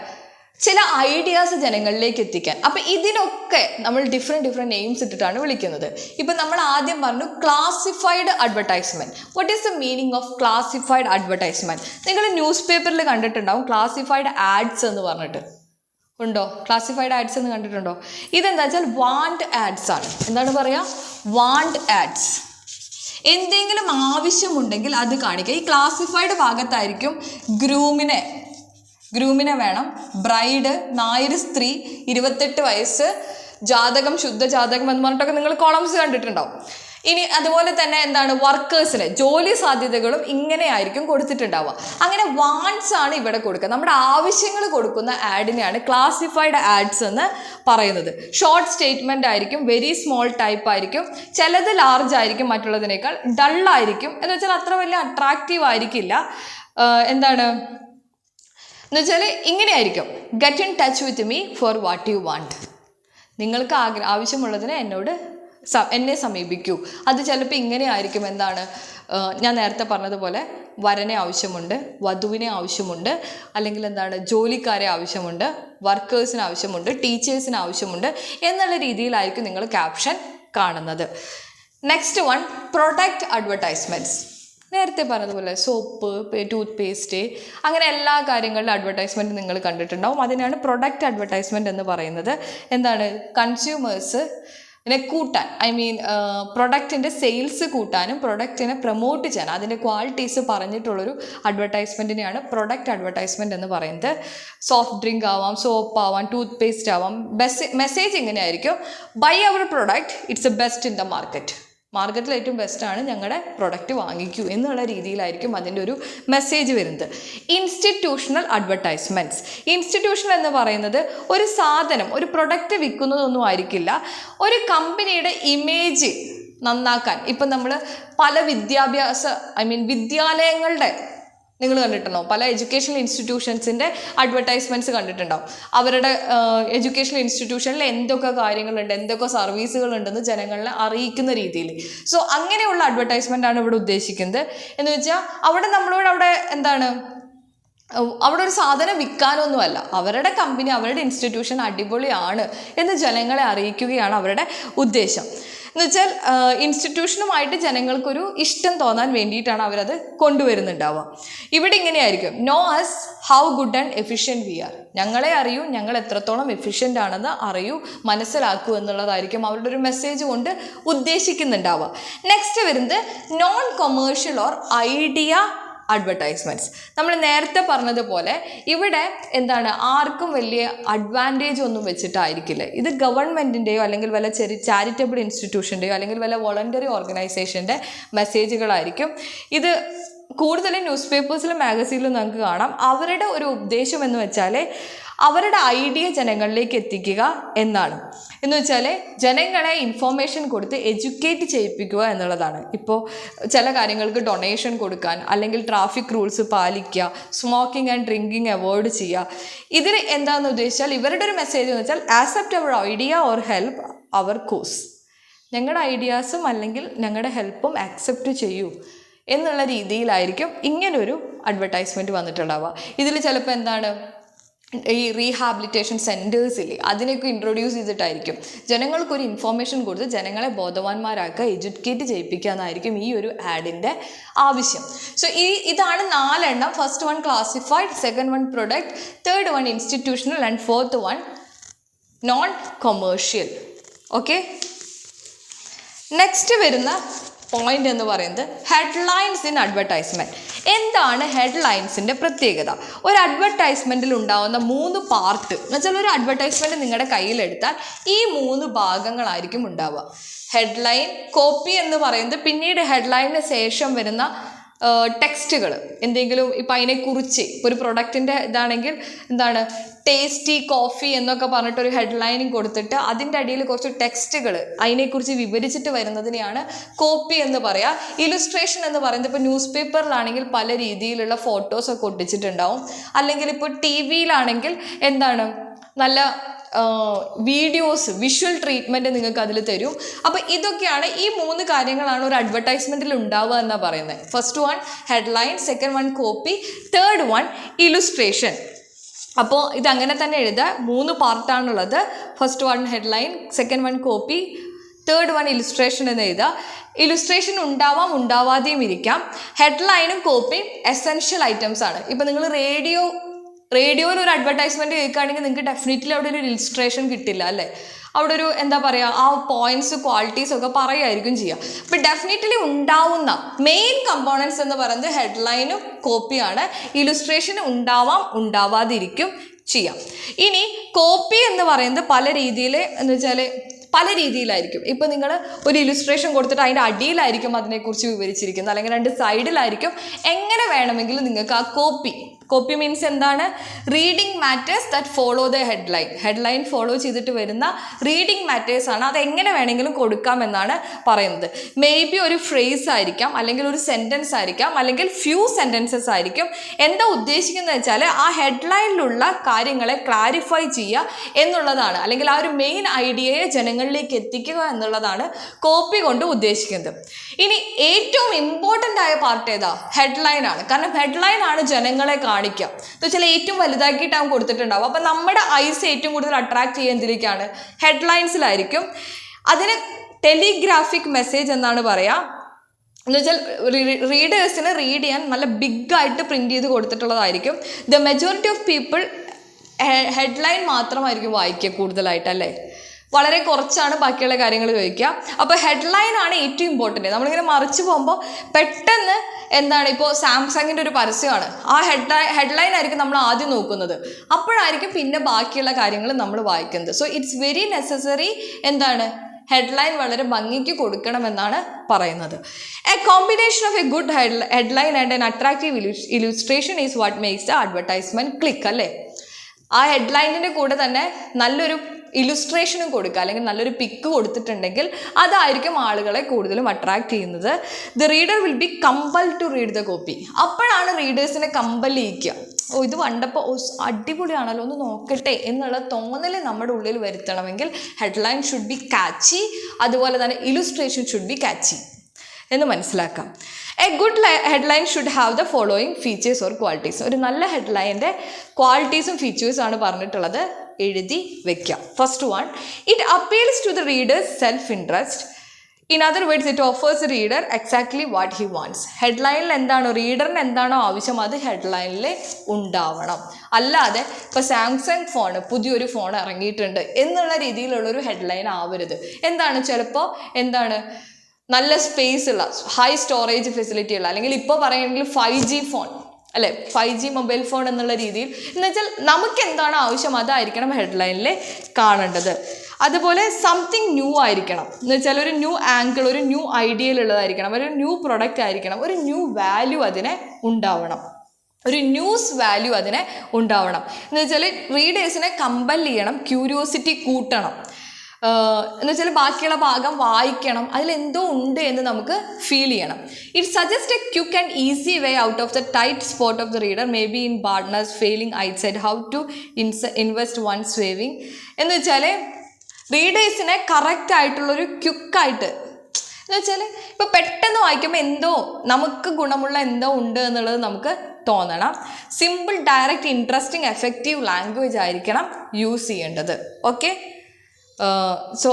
ചില ഐഡിയാസ് ജനങ്ങളിലേക്ക് എത്തിക്കാൻ. അപ്പം ഇതിനൊക്കെ നമ്മൾ ഡിഫറെൻറ്റ് നെയിംസ് ഇട്ടിട്ടാണ് വിളിക്കുന്നത്. ഇപ്പം നമ്മൾ ആദ്യം പറഞ്ഞു classified advertisement. What is the meaning of classified advertisement? നിങ്ങൾ ന്യൂസ് പേപ്പറിൽ കണ്ടിട്ടുണ്ടാവും ക്ലാസിഫൈഡ് ആഡ്സ് എന്ന് പറഞ്ഞിട്ട്. ഉണ്ടോ? ക്ലാസിഫൈഡ് ആഡ്സ് എന്ന് കണ്ടിട്ടുണ്ടോ? ഇതെന്താ വെച്ചാൽ വാണ്ട് ആഡ്സ് ആണ്. എന്താണ് പറയുക? Want ads. എന്തെങ്കിലും ആവശ്യമുണ്ടെങ്കിൽ അത് കാണിക്കുക. ഈ ക്ലാസിഫൈഡ് ഭാഗത്തായിരിക്കും ഗ്രൂമിനെ വേണം, ബ്രൈഡ്, നായർ സ്ത്രീ, 28 വയസ്സ്, ജാതകം, ശുദ്ധ ജാതകം എന്ന് പറഞ്ഞിട്ടൊക്കെ നിങ്ങൾ കോളംസ് കണ്ടിട്ടുണ്ടാവും. ഇനി അതുപോലെ തന്നെ എന്താണ് വർക്കേഴ്സിന് ജോലി സാധ്യതകളും ഇങ്ങനെ ആയിരിക്കും കൊടുത്തിട്ടുണ്ടാവുക. അങ്ങനെ വാണ്ട്സ് ആണ് ഇവിടെ കൊടുക്കുക. നമ്മുടെ ആവശ്യങ്ങൾ കൊടുക്കുന്ന ആഡിനെയാണ് ക്ലാസിഫൈഡ് ആഡ്സ് എന്ന് പറയുന്നത്. ഷോർട്ട് സ്റ്റേറ്റ്മെന്റ് ആയിരിക്കും, വെരി സ്മോൾ ടൈപ്പ് ആയിരിക്കും, ചിലത് ലാർജ് ആയിരിക്കും, മറ്റുള്ളതിനേക്കാൾ ഡള്ളായിരിക്കും. എന്ന് വെച്ചാൽ അത്ര വലിയ അട്രാക്റ്റീവ് ആയിരിക്കില്ല. എന്താണ് എന്ന് വെച്ചാൽ ഇങ്ങനെയായിരിക്കും, get in touch with me for what you want. നിങ്ങൾക്ക് ആവശ്യമുള്ളതിന് എന്നെ സമീപിക്കൂ. അത് ചിലപ്പോൾ ഇങ്ങനെ ആയിരിക്കും, എന്താണ് ഞാൻ നേരത്തെ പറഞ്ഞതുപോലെ വരനെ ആവശ്യമുണ്ട്, വധുവിനെ ആവശ്യമുണ്ട്, അല്ലെങ്കിൽ എന്താണ് ജോലിക്കാരെ ആവശ്യമുണ്ട്, വർക്കേഴ്സിന് ആവശ്യമുണ്ട്, ടീച്ചേഴ്സിന് ആവശ്യമുണ്ട് എന്നുള്ള രീതിയിലായിരിക്കും നിങ്ങൾ ക്യാപ്ഷൻ കാണുന്നത്. Next one, product advertisements. നേരത്തെ പറഞ്ഞതുപോലെ സോപ്പ്, ടൂത്ത് പേസ്റ്റ്, അങ്ങനെ എല്ലാ കാര്യങ്ങളിലും അഡ്വർടൈസ്മെൻറ്റ് നിങ്ങൾ കണ്ടിട്ടുണ്ടാവും. അതിനാണ് പ്രൊഡക്റ്റ് അഡ്വർടൈസ്മെൻറ്റ് എന്ന് പറയുന്നത്. എന്താണ് കൺസ്യൂമേഴ്സ് കൂട്ടാൻ, പ്രൊഡക്റ്റിൻ്റെ സെയിൽസ് കൂട്ടാനും പ്രൊഡക്റ്റിനെ പ്രൊമോട്ട് ചെയ്യാൻ അതിൻ്റെ ക്വാളിറ്റീസ് പറഞ്ഞിട്ടുള്ളൊരു അഡ്വർടൈസ്മെൻറ്റിനെയാണ് പ്രൊഡക്റ്റ് അഡ്വർടൈസ്മെൻറ്റ് എന്ന് പറയുന്നത്. സോഫ്റ്റ് ഡ്രിങ്ക് ആവാം, സോപ്പ് ആവാം, ടൂത്ത് പേസ്റ്റ് ആവാം. മെസ്സേജ് എങ്ങനെയായിരിക്കും? Buy our product, it's a best in the market. മാർക്കറ്റിൽ ഏറ്റവും ബെസ്റ്റാണ്, ഞങ്ങളുടെ പ്രൊഡക്റ്റ് വാങ്ങിക്കൂ എന്നുള്ള രീതിയിലായിരിക്കും അതിൻ്റെ ഒരു മെസ്സേജ് വരുന്നത്. Institutional advertisements. ഇൻസ്റ്റിറ്റ്യൂഷണൽ എന്ന് പറയുന്നത് ഒരു സാധനം, ഒരു പ്രൊഡക്റ്റ് വിൽക്കുന്നതൊന്നും ആയിരിക്കില്ല, ഒരു കമ്പനിയുടെ ഇമേജ് നന്നാക്കാൻ. ഇപ്പം നമ്മൾ പല വിദ്യാലയങ്ങളുടെ നിങ്ങൾ കണ്ടിട്ടുണ്ടോ? പല എഡ്യൂക്കേഷണൽ ഇൻസ്റ്റിറ്റ്യൂഷൻസിൻ്റെ അഡ്വർടൈസ്മെൻറ്റ്സ് കണ്ടിട്ടുണ്ടാവും. അവരുടെ എഡ്യൂക്കേഷണൽ ഇൻസ്റ്റിറ്റ്യൂഷനിൽ എന്തൊക്കെ കാര്യങ്ങളുണ്ട്, എന്തൊക്കെ സർവീസുകളുണ്ടെന്ന് ജനങ്ങളെ അറിയിക്കുന്ന രീതിയിൽ. സോ അങ്ങനെയുള്ള അഡ്വർടൈസ്മെൻ്റ് ആണ് ഇവിടെ ഉദ്ദേശിക്കുന്നത്. എന്ന് വെച്ചാൽ അവിടെ എന്താണ്, അവിടെ ഒരു സാധനം വിൽക്കാനൊന്നുമല്ല, അവരുടെ കമ്പനി, അവരുടെ ഇൻസ്റ്റിറ്റ്യൂഷൻ അടിപൊളിയാണ് എന്ന് ജനങ്ങളെ അറിയിക്കുകയാണ് അവരുടെ ഉദ്ദേശം. എന്ന് വെച്ചാൽ ഇൻസ്റ്റിറ്റ്യൂഷനുമായിട്ട് ജനങ്ങൾക്കൊരു ഇഷ്ടം തോന്നാൻ വേണ്ടിയിട്ടാണ് അവരത് കൊണ്ടുവരുന്നുണ്ടാവുക. ഇവിടെ ഇങ്ങനെയായിരിക്കും, know us how good and efficient we are. ഞങ്ങളെ അറിയൂ, ഞങ്ങൾ എത്രത്തോളം എഫിഷ്യൻ്റ് ആണെന്ന് അറിയൂ, മനസ്സിലാക്കൂ എന്നുള്ളതായിരിക്കും അവരുടെ ഒരു മെസ്സേജ് കൊണ്ട് ഉദ്ദേശിക്കുന്നുണ്ടാവുക. നെക്സ്റ്റ് വരുന്നത് non commercial or idea advertisements. നമ്മൾ നേരത്തെ പറഞ്ഞതുപോലെ ഇവിടെ എന്താണ്, ആർക്കും വലിയ അഡ്വാൻറ്റേജ് ഒന്നും വെച്ചിട്ടായിരിക്കില്ല. ഇത് ഗവൺമെൻറ്റിൻ്റെയോ അല്ലെങ്കിൽ വല്ല ചാരിറ്റബിൾ ഇൻസ്റ്റിറ്റ്യൂഷൻ്റെയോ അല്ലെങ്കിൽ വല്ല വോളണ്ടറി ഓർഗനൈസേഷൻ്റെ മെസ്സേജുകളായിരിക്കും. ഇത് കൂടുതലും ന്യൂസ് പേപ്പേഴ്സിലും മാഗസീനിലും നമുക്ക് കാണാം. അവരുടെ ഒരു ഉദ്ദേശം എന്ന് വെച്ചാൽ അവരുടെ ഐഡിയ ജനങ്ങളിലേക്ക് എത്തിക്കുക എന്നാണ്. എന്ന് വെച്ചാൽ ജനങ്ങളെ ഇൻഫോർമേഷൻ കൊടുത്ത് എഡ്യൂക്കേറ്റ് ചെയ്യിപ്പിക്കുക എന്നുള്ളതാണ്. ഇപ്പോൾ ചില കാര്യങ്ങൾക്ക് ഡൊണേഷൻ കൊടുക്കാൻ, അല്ലെങ്കിൽ ട്രാഫിക് റൂൾസ് പാലിക്കുക, സ്മോക്കിംഗ് ആൻഡ് ഡ്രിങ്കിങ് അവോയ്ഡ് ചെയ്യുക. ഇതിൽ എന്താണെന്ന് ഉദ്ദേശിച്ചാൽ ഇവരുടെ ഒരു മെസ്സേജ് എന്ന് വെച്ചാൽ accept our idea or help our cause. ഞങ്ങളുടെ ഐഡിയാസും അല്ലെങ്കിൽ ഞങ്ങളുടെ ഹെൽപ്പും ആക്സെപ്റ്റ് ചെയ്യൂ എന്നുള്ള രീതിയിലായിരിക്കും ഇങ്ങനൊരു അഡ്വർടൈസ്മെൻറ്റ് വന്നിട്ടുണ്ടാവുക. ഇതിൽ ചിലപ്പോൾ എന്താണ്, ഈ റീഹാബിലിറ്റേഷൻ സെൻറ്റേഴ്സില്ലേ, അതിനൊക്കെ ഇൻട്രൊഡ്യൂസ് ചെയ്തിട്ടായിരിക്കും ജനങ്ങൾക്കൊരു ഇൻഫോർമേഷൻ കൊടുത്ത് ജനങ്ങളെ ബോധവാന്മാരാക്കുക, എഡ്യൂക്കേറ്റ് ചെയ്യിപ്പിക്കുക എന്നായിരിക്കും ഈ ഒരു ആഡിൻ്റെ ആവശ്യം. സോ ഇതാണ് 4 എണ്ണം. First one classified, second one product, third one institutional and fourth one non commercial. Okay, next വരുന്ന പോയിന്റ് എന്ന് പറയുന്നത് ഹെഡ്ലൈൻസ് ഇൻ അഡ്വർടൈസ്മെൻറ്റ്. എന്താണ് ഹെഡ്ലൈൻസിൻ്റെ പ്രത്യേകത? ഒരു അഡ്വർടൈസ്മെൻറ്റിൽ ഉണ്ടാകുന്ന 3 പാർട്ട് എന്ന് വെച്ചാൽ, ഒരു അഡ്വർടൈസ്മെൻറ്റ് നിങ്ങളുടെ കയ്യിലെടുത്താൽ ഈ 3 ഭാഗങ്ങളായിരിക്കും ഉണ്ടാവുക. ഹെഡ്ലൈൻ, കോപ്പി എന്ന് പറയുന്നത് പിന്നീട് ഹെഡ്ലൈനിന് ശേഷം വരുന്ന ടെക്സ്റ്റുകൾ, എന്തെങ്കിലും ഇപ്പം അതിനെക്കുറിച്ച് ഒരു പ്രൊഡക്റ്റിൻ്റെ ഇതാണെങ്കിൽ എന്താണ്, ടേസ്റ്റി കോഫി എന്നൊക്കെ പറഞ്ഞിട്ടൊരു ഹെഡ്ലൈനിങ് കൊടുത്തിട്ട് അതിൻ്റെ അടിയിൽ കുറച്ച് ടെക്സ്റ്റുകൾ അതിനെക്കുറിച്ച് വിവരിച്ചിട്ട് വരുന്നതിനെയാണ് കോപ്പി എന്ന് പറയുക. ഇലുസ്ട്രേഷൻ എന്ന് പറയുന്നത് ഇപ്പോൾ ന്യൂസ് പേപ്പറിലാണെങ്കിൽ പല രീതിയിലുള്ള ഫോട്ടോസൊക്കെ ഒട്ടിച്ചിട്ടുണ്ടാവും, അല്ലെങ്കിൽ ഇപ്പോൾ ടി വിയിലാണെങ്കിൽ എന്താണ്, നല്ല വീഡിയോസ്, വിഷ്വൽ ട്രീറ്റ്മെൻറ്റ് നിങ്ങൾക്ക് അതിൽ തരും. അപ്പോൾ ഇതൊക്കെയാണ്, ഈ 3 കാര്യങ്ങളാണ് ഒരു അഡ്വർടൈസ്മെൻറ്റിൽ ഉണ്ടാവുക എന്നാണ് പറയുന്നത്. First one headline, second one copy, third one illustration. അപ്പോൾ ഇതങ്ങനെ തന്നെ എഴുതുക, 3 പാർട്ടാണുള്ളത്. First one headline, second one copy, third one illustration എന്ന് എഴുതുക. ഇലുസ്ട്രേഷൻ ഉണ്ടാവാം, ഉണ്ടാവാതെയും ഇരിക്കാം. ഹെഡ്ലൈനും കോപ്പിയും എസെൻഷ്യൽ ഐറ്റംസ് ആണ്. ഇപ്പോൾ നിങ്ങൾ റേഡിയോയിൽ ഒരു അഡ്വർടൈസ്മെൻറ്റ് കേൾക്കുകയാണെങ്കിൽ നിങ്ങൾക്ക് ഡെഫിനറ്റ്ലി അവിടെ ഒരു ഇലുസ്ട്രേഷൻ കിട്ടില്ല അല്ലേ, അവിടെ ഒരു എന്താ പറയുക, ആ പോയിന്റ്സ്, ക്വാളിറ്റീസ് ഒക്കെ പറയുമായിരിക്കും ചെയ്യുക. അപ്പോൾ ഡെഫിനറ്റ്ലി ഉണ്ടാവുന്ന മെയിൻ കമ്പോണൻസ് എന്ന് പറയുന്നത് ഹെഡ്ലൈനും കോപ്പിയാണ്. ഇലുസ്ട്രേഷൻ ഉണ്ടാവാം, ഉണ്ടാവാതിരിക്കും ചെയ്യാം. ഇനി കോപ്പി എന്ന് പറയുന്നത് പല രീതിയിൽ എന്ന് വെച്ചാൽ പല രീതിയിലായിരിക്കും. ഇപ്പോൾ നിങ്ങൾ ഒരു ഇലുസ്ട്രേഷൻ കൊടുത്തിട്ട് അതിൻ്റെ അടിയിലായിരിക്കും അതിനെക്കുറിച്ച് വിവരിച്ചിരിക്കുന്നത്, അല്ലെങ്കിൽ 2 സൈഡിലായിരിക്കും. എങ്ങനെ വേണമെങ്കിലും നിങ്ങൾക്ക് ആ കോപ്പി മീൻസ് എന്താണ്? Reading matters that follow the headline follow ചെയ്തിട്ട് വരുന്ന റീഡിങ് മാറ്റേഴ്സ് ആണ്. അതെങ്ങനെ വേണമെങ്കിലും കൊടുക്കാമെന്നാണ് പറയുന്നത്. മേ ബി ഒരു ഫ്രേസ് ആയിരിക്കാം, അല്ലെങ്കിൽ ഒരു സെൻറ്റൻസ് ആയിരിക്കാം, അല്ലെങ്കിൽ ഫ്യൂ സെൻറ്റൻസസ് ആയിരിക്കും. എന്താ ഉദ്ദേശിക്കുന്നത് വെച്ചാൽ ആ ഹെഡ്ലൈനിലുള്ള കാര്യങ്ങളെ ക്ലാരിഫൈ ചെയ്യുക എന്നുള്ളതാണ്, അല്ലെങ്കിൽ ആ ഒരു മെയിൻ ഐഡിയയെ ജനങ്ങളിലേക്ക് എത്തിക്കുക എന്നുള്ളതാണ് കോപ്പി കൊണ്ട് ഉദ്ദേശിക്കുന്നത്. ഇനി ഏറ്റവും ഇമ്പോർട്ടൻ്റ് ആയ പാർട്ട് ഏതാ? ഹെഡ്ലൈൻ ആണ്. കാരണം ഹെഡ്ലൈൻ ആണ് ജനങ്ങളെ കാണിക്കുക എന്ന് വെച്ചാൽ ഏറ്റവും വലുതാക്കിയിട്ടാവും കൊടുത്തിട്ടുണ്ടാവും. അപ്പം നമ്മുടെ ഐസ് ഏറ്റവും കൂടുതൽ അട്രാക്ട് ചെയ്യുക എന്തിലേക്കാണ്? ഹെഡ്ലൈൻസിലായിരിക്കും. അതിന് ടെലിഗ്രാഫിക് മെസ്സേജ് എന്നാണ് പറയുക. എന്ന് വെച്ചാൽ റീഡേഴ്സിന് റീഡ് ചെയ്യാൻ നല്ല ബിഗായിട്ട് പ്രിൻറ്റ് ചെയ്ത് കൊടുത്തിട്ടുള്ളതായിരിക്കും. The majority of people headline മാത്രമായിരിക്കും വായിക്കുക കൂടുതലായിട്ടല്ലേ. വളരെ കുറച്ചാണ് ബാക്കിയുള്ള കാര്യങ്ങൾ ചോദിക്കുക. അപ്പോൾ ഹെഡ്ലൈൻ ആണ് ഏറ്റവും ഇമ്പോർട്ടൻ്റ്. നമ്മളിങ്ങനെ മറിച്ച് പോകുമ്പോൾ പെട്ടെന്ന് എന്താണ്, ഇപ്പോൾ സാംസങ്ങിൻ്റെ ഒരു പരസ്യമാണ്, ആ ഹെഡ്ലൈൻ ആയിരിക്കും നമ്മൾ ആദ്യം നോക്കുന്നത്. അപ്പോഴായിരിക്കും പിന്നെ ബാക്കിയുള്ള കാര്യങ്ങൾ നമ്മൾ വായിക്കുന്നത്. സോ ഇറ്റ്സ് വെരി നെസസറി എന്താണ്, ഹെഡ്ലൈൻ വളരെ ഭംഗിക്ക് കൊടുക്കണമെന്നാണ് പറയുന്നത്. A combination of A good headline and an attractive illustration is what makes the advertisement click അല്ലേ. ആ ഹെഡ്ലൈനിൻ്റെ കൂടെ തന്നെ നല്ലൊരു ഇലുസ്ട്രേഷനും കൊടുക്കുക, അല്ലെങ്കിൽ നല്ലൊരു പിക്ക് കൊടുത്തിട്ടുണ്ടെങ്കിൽ അതായിരിക്കും ആളുകളെ കൂടുതലും അട്രാക്ട് ചെയ്യുന്നത്. The reader will be compel to read the copy. അപ്പോഴാണ് റീഡേഴ്സിനെ കമ്പൽ ചെയ്യിക്കുക. ഇത് കണ്ടപ്പോൾ അടിപൊളിയാണല്ലോ, ഒന്ന് നോക്കട്ടെ എന്നുള്ള തോന്നൽ നമ്മുടെ ഉള്ളിൽ വരുത്തണമെങ്കിൽ ഹെഡ്ലൈൻ ഷുഡ് ബി കാച്ചി, അതുപോലെ തന്നെ ഇലുസ്ട്രേഷൻ ഷുഡ് ബി കാച്ചി എന്ന് മനസ്സിലാക്കാം. A good headline should have the following features or qualities. ഒരു നല്ല ഹെഡ്ലൈൻ്റെ ക്വാളിറ്റീസും ഫീച്ചേഴ്സും ആണ് പറഞ്ഞിട്ടുള്ളത്, എഴുതി വെക്കുക. First one, it appeals to the reader's self interest. In other words it offers reader exactly what he wants. ഹെഡ്ലൈനിൽ എന്താണോ റീഡറിന് എന്താണോ ആവശ്യം അത് ഹെഡ്ലൈനിൽ ഉണ്ടാവണം. അല്ലാതെ ഇപ്പോൾ സാംസങ് ഫോൺ പുതിയൊരു ഫോൺ ഇറങ്ങിയിട്ടുണ്ട് എന്നുള്ള രീതിയിലുള്ളൊരു ഹെഡ്ലൈൻ ആവരുത്. എന്താണ് ചിലപ്പോൾ എന്താണ് നല്ല സ്പേസ് ഉള്ള ഹൈ സ്റ്റോറേജ് ഫെസിലിറ്റി ഉള്ള, അല്ലെങ്കിൽ ഇപ്പോൾ പറയുകയാണെങ്കിൽ 5G ഫോൺ അല്ലേ, 5G മൊബൈൽ ഫോൺ എന്നുള്ള രീതിയിൽ, എന്ന് വെച്ചാൽ നമുക്ക് എന്താണ് ആവശ്യം അതായിരിക്കണം ഹെഡ്ലൈനിൽ കാണേണ്ടത്. അതുപോലെ സംതിങ് ന്യൂ ആയിരിക്കണം, എന്ന് വെച്ചാൽ ഒരു ന്യൂ ആംഗിൾ, ഒരു ന്യൂ ഐഡിയയിലുള്ളതായിരിക്കണം, ഒരു ന്യൂ പ്രൊഡക്റ്റ് ആയിരിക്കണം, ഒരു ന്യൂ വാല്യൂ അതിനെ ഉണ്ടാവണം, ഒരു ന്യൂസ് വാല്യൂ അതിനെ ഉണ്ടാവണം. എന്ന് വെച്ചാൽ റീഡേഴ്സിനെ കമ്പൽ ചെയ്യണം, ക്യൂരിയോസിറ്റി കൂട്ടണം. എന്ന് വെച്ചാൽ ബാക്കിയുള്ള ഭാഗം വായിക്കണം, അതിലെന്തോ ഉണ്ട് എന്ന് നമുക്ക് ഫീൽ ചെയ്യണം. It suggest a quick and easy way out of the tight spot of the reader, maybe in partner's failing eyesight, how to invest one saving. എന്ന് വെച്ചാൽ റീഡേഴ്സിനെ കറക്റ്റ് ആയിട്ടുള്ളൊരു ക്വിക്കായിട്ട്, എന്ന് വെച്ചാൽ ഇപ്പോൾ പെട്ടെന്ന് വായിക്കുമ്പോൾ എന്തോ നമുക്ക് ഗുണമുള്ള എന്തോ ഉണ്ട് എന്നുള്ളത് നമുക്ക് തോന്നണം. Simple, direct, interesting, effective language ആയിരിക്കണം യൂസ് ചെയ്യേണ്ടത്. ഓക്കെ, സോ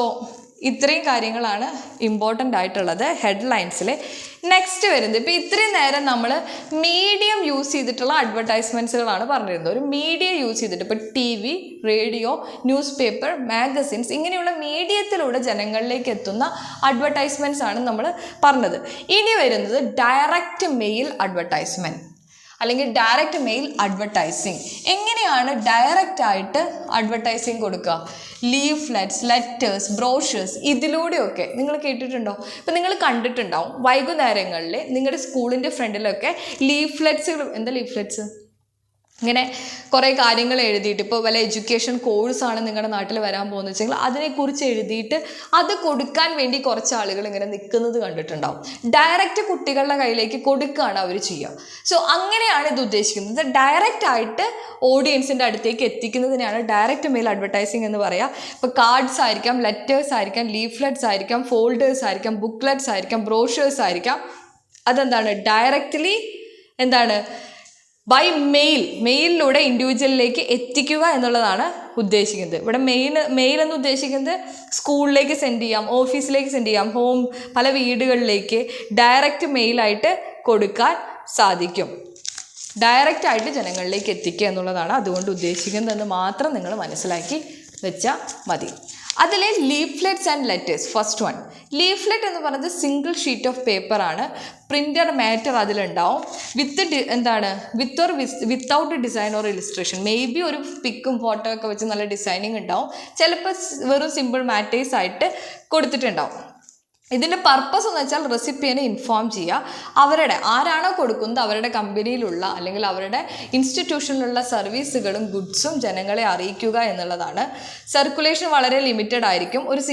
ഇത്രയും കാര്യങ്ങളാണ് ഇമ്പോർട്ടൻ്റ് ആയിട്ടുള്ളത് ഹെഡ്ലൈൻസിൽ. നെക്സ്റ്റ് വരുന്നത്, ഇപ്പോൾ ഇത്രയും നേരം നമ്മൾ മീഡിയം യൂസ് ചെയ്തിട്ടുള്ള അഡ്വർടൈസ്മെൻറ്റ്സുകളാണ് പറഞ്ഞിരുന്നത്. ഒരു മീഡിയ യൂസ് ചെയ്തിട്ട് ഇപ്പോൾ TV, radio, news paper, magazines ഇങ്ങനെയുള്ള മീഡിയത്തിലൂടെ ജനങ്ങളിലേക്ക് എത്തുന്ന അഡ്വർടൈസ്മെൻറ്റ്സ് ആണ് നമ്മൾ പറഞ്ഞത്. ഇനി വരുന്നത് ഡയറക്റ്റ് മെയിൽ അഡ്വർടൈസ്മെൻറ്റ് അല്ലെങ്കിൽ ഡയറക്റ്റ് മെയിൽ അഡ്വർടൈസിങ്. എങ്ങനെയാണ് ഡയറക്റ്റ് ആയിട്ട് അഡ്വർടൈസിങ് കൊടുക്കുക? ലീഫ്ലെറ്റ്സ്, ലെറ്റേഴ്സ്, ബ്രോഷേഴ്സ് ഇതിലൂടെയൊക്കെ നിങ്ങൾ കേട്ടിട്ടുണ്ടോ? ഇപ്പം നിങ്ങൾ കണ്ടിട്ടുണ്ടാവും വൈകുന്നേരങ്ങളിൽ നിങ്ങളുടെ സ്കൂളിൻ്റെ ഫ്രണ്ടിലൊക്കെ ലീഫ്ലെറ്റ്സുകൾ. എന്താ ലീഫ്ലെറ്റ്സ്? ഇങ്ങനെ കുറേ കാര്യങ്ങൾ എഴുതിയിട്ട്, ഇപ്പോൾ വല്ല എഡ്യൂക്കേഷൻ കോഴ്സാണ് നിങ്ങളുടെ നാട്ടിൽ വരാൻ പോകുന്നത് വെച്ചെങ്കിൽ അതിനെക്കുറിച്ച് എഴുതിയിട്ട് അത് കൊടുക്കാൻ വേണ്ടി കുറച്ച് ആളുകൾ ഇങ്ങനെ നിൽക്കുന്നത് കണ്ടിട്ടുണ്ടാവും. ഡയറക്റ്റ് കുട്ടികളുടെ കയ്യിലേക്ക് കൊടുക്കുകയാണ് അവർ ചെയ്യുക. സോ അങ്ങനെയാണ് ഇത് ഉദ്ദേശിക്കുന്നത്. ഡയറക്റ്റ് ആയിട്ട് ഓഡിയൻസിൻ്റെ അടുത്തേക്ക് എത്തിക്കുന്നതിനെയാണ് ഡയറക്റ്റ് മെയിൽ അഡ്വർടൈസിങ് എന്ന് പറയുക. ഇപ്പോൾ കാർഡ്സ് ആയിരിക്കാം, ലെറ്റേഴ്സ് ആയിരിക്കാം, ലീഫ്ലെറ്റ്സ് ആയിരിക്കാം, ഫോൾഡേഴ്സ് ആയിരിക്കാം, ബുക്ക്ലെറ്റ്സ് ആയിരിക്കാം, ബ്രോഷേഴ്സ് ആയിരിക്കാം. അതെന്താണ് ഡയറക്റ്റ്ലി എന്താണ് ബൈ മെയിലിലൂടെ ഇൻഡിവിജ്വലിലേക്ക് എത്തിക്കുക എന്നുള്ളതാണ് ഉദ്ദേശിക്കുന്നത്. ഇവിടെ മെയിൽ എന്ന് ഉദ്ദേശിക്കുന്നത് സ്കൂളിലേക്ക് സെൻഡ് ചെയ്യാം, ഓഫീസിലേക്ക് സെൻഡ് ചെയ്യാം, പല വീടുകളിലേക്ക് ഡയറക്റ്റ് മെയിലായിട്ട് കൊടുക്കാൻ സാധിക്കും. ഡയറക്റ്റ് ആയിട്ട് ജനങ്ങളിലേക്ക് എത്തിക്കുക എന്നുള്ളതാണ് അതുകൊണ്ട് ഉദ്ദേശിക്കുന്നതെന്ന് മാത്രം നിങ്ങൾ മനസ്സിലാക്കി വെച്ചാൽ മതി. അതിൽ leaflets and letters. First one, leaflet എന്ന് പറയുന്നത് സിംഗിൾ ഷീറ്റ് ഓഫ് പേപ്പറാണ്. പ്രിൻ്റർ മാറ്റർ അതിലുണ്ടാവും. Without design or illustration. Maybe ഒരു പിക്കും ഫോട്ടോ ഒക്കെ വെച്ച് നല്ല ഡിസൈനിങ് ഉണ്ടാവും. ചിലപ്പോൾ വെറും സിമ്പിൾ മാറ്റേഴ്സ് ആയിട്ട് കൊടുത്തിട്ടുണ്ടാവും. ഇതിൻ്റെ പർപ്പസ് എന്ന് വെച്ചാൽ റെസിപ്പിയനെ ഇൻഫോം ചെയ്യുക, അവരുടെ ആരാണോ കൊടുക്കുന്നത് അവരുടെ കമ്പനിയിലുള്ള അല്ലെങ്കിൽ അവരുടെ ഇൻസ്റ്റിറ്റ്യൂഷനിലുള്ള സർവീസുകളും ഗുഡ്സും ജനങ്ങളെ അറിയിക്കുക എന്നുള്ളതാണ്. സർക്കുലേഷൻ വളരെ ലിമിറ്റഡ് ആയിരിക്കും. ഒരു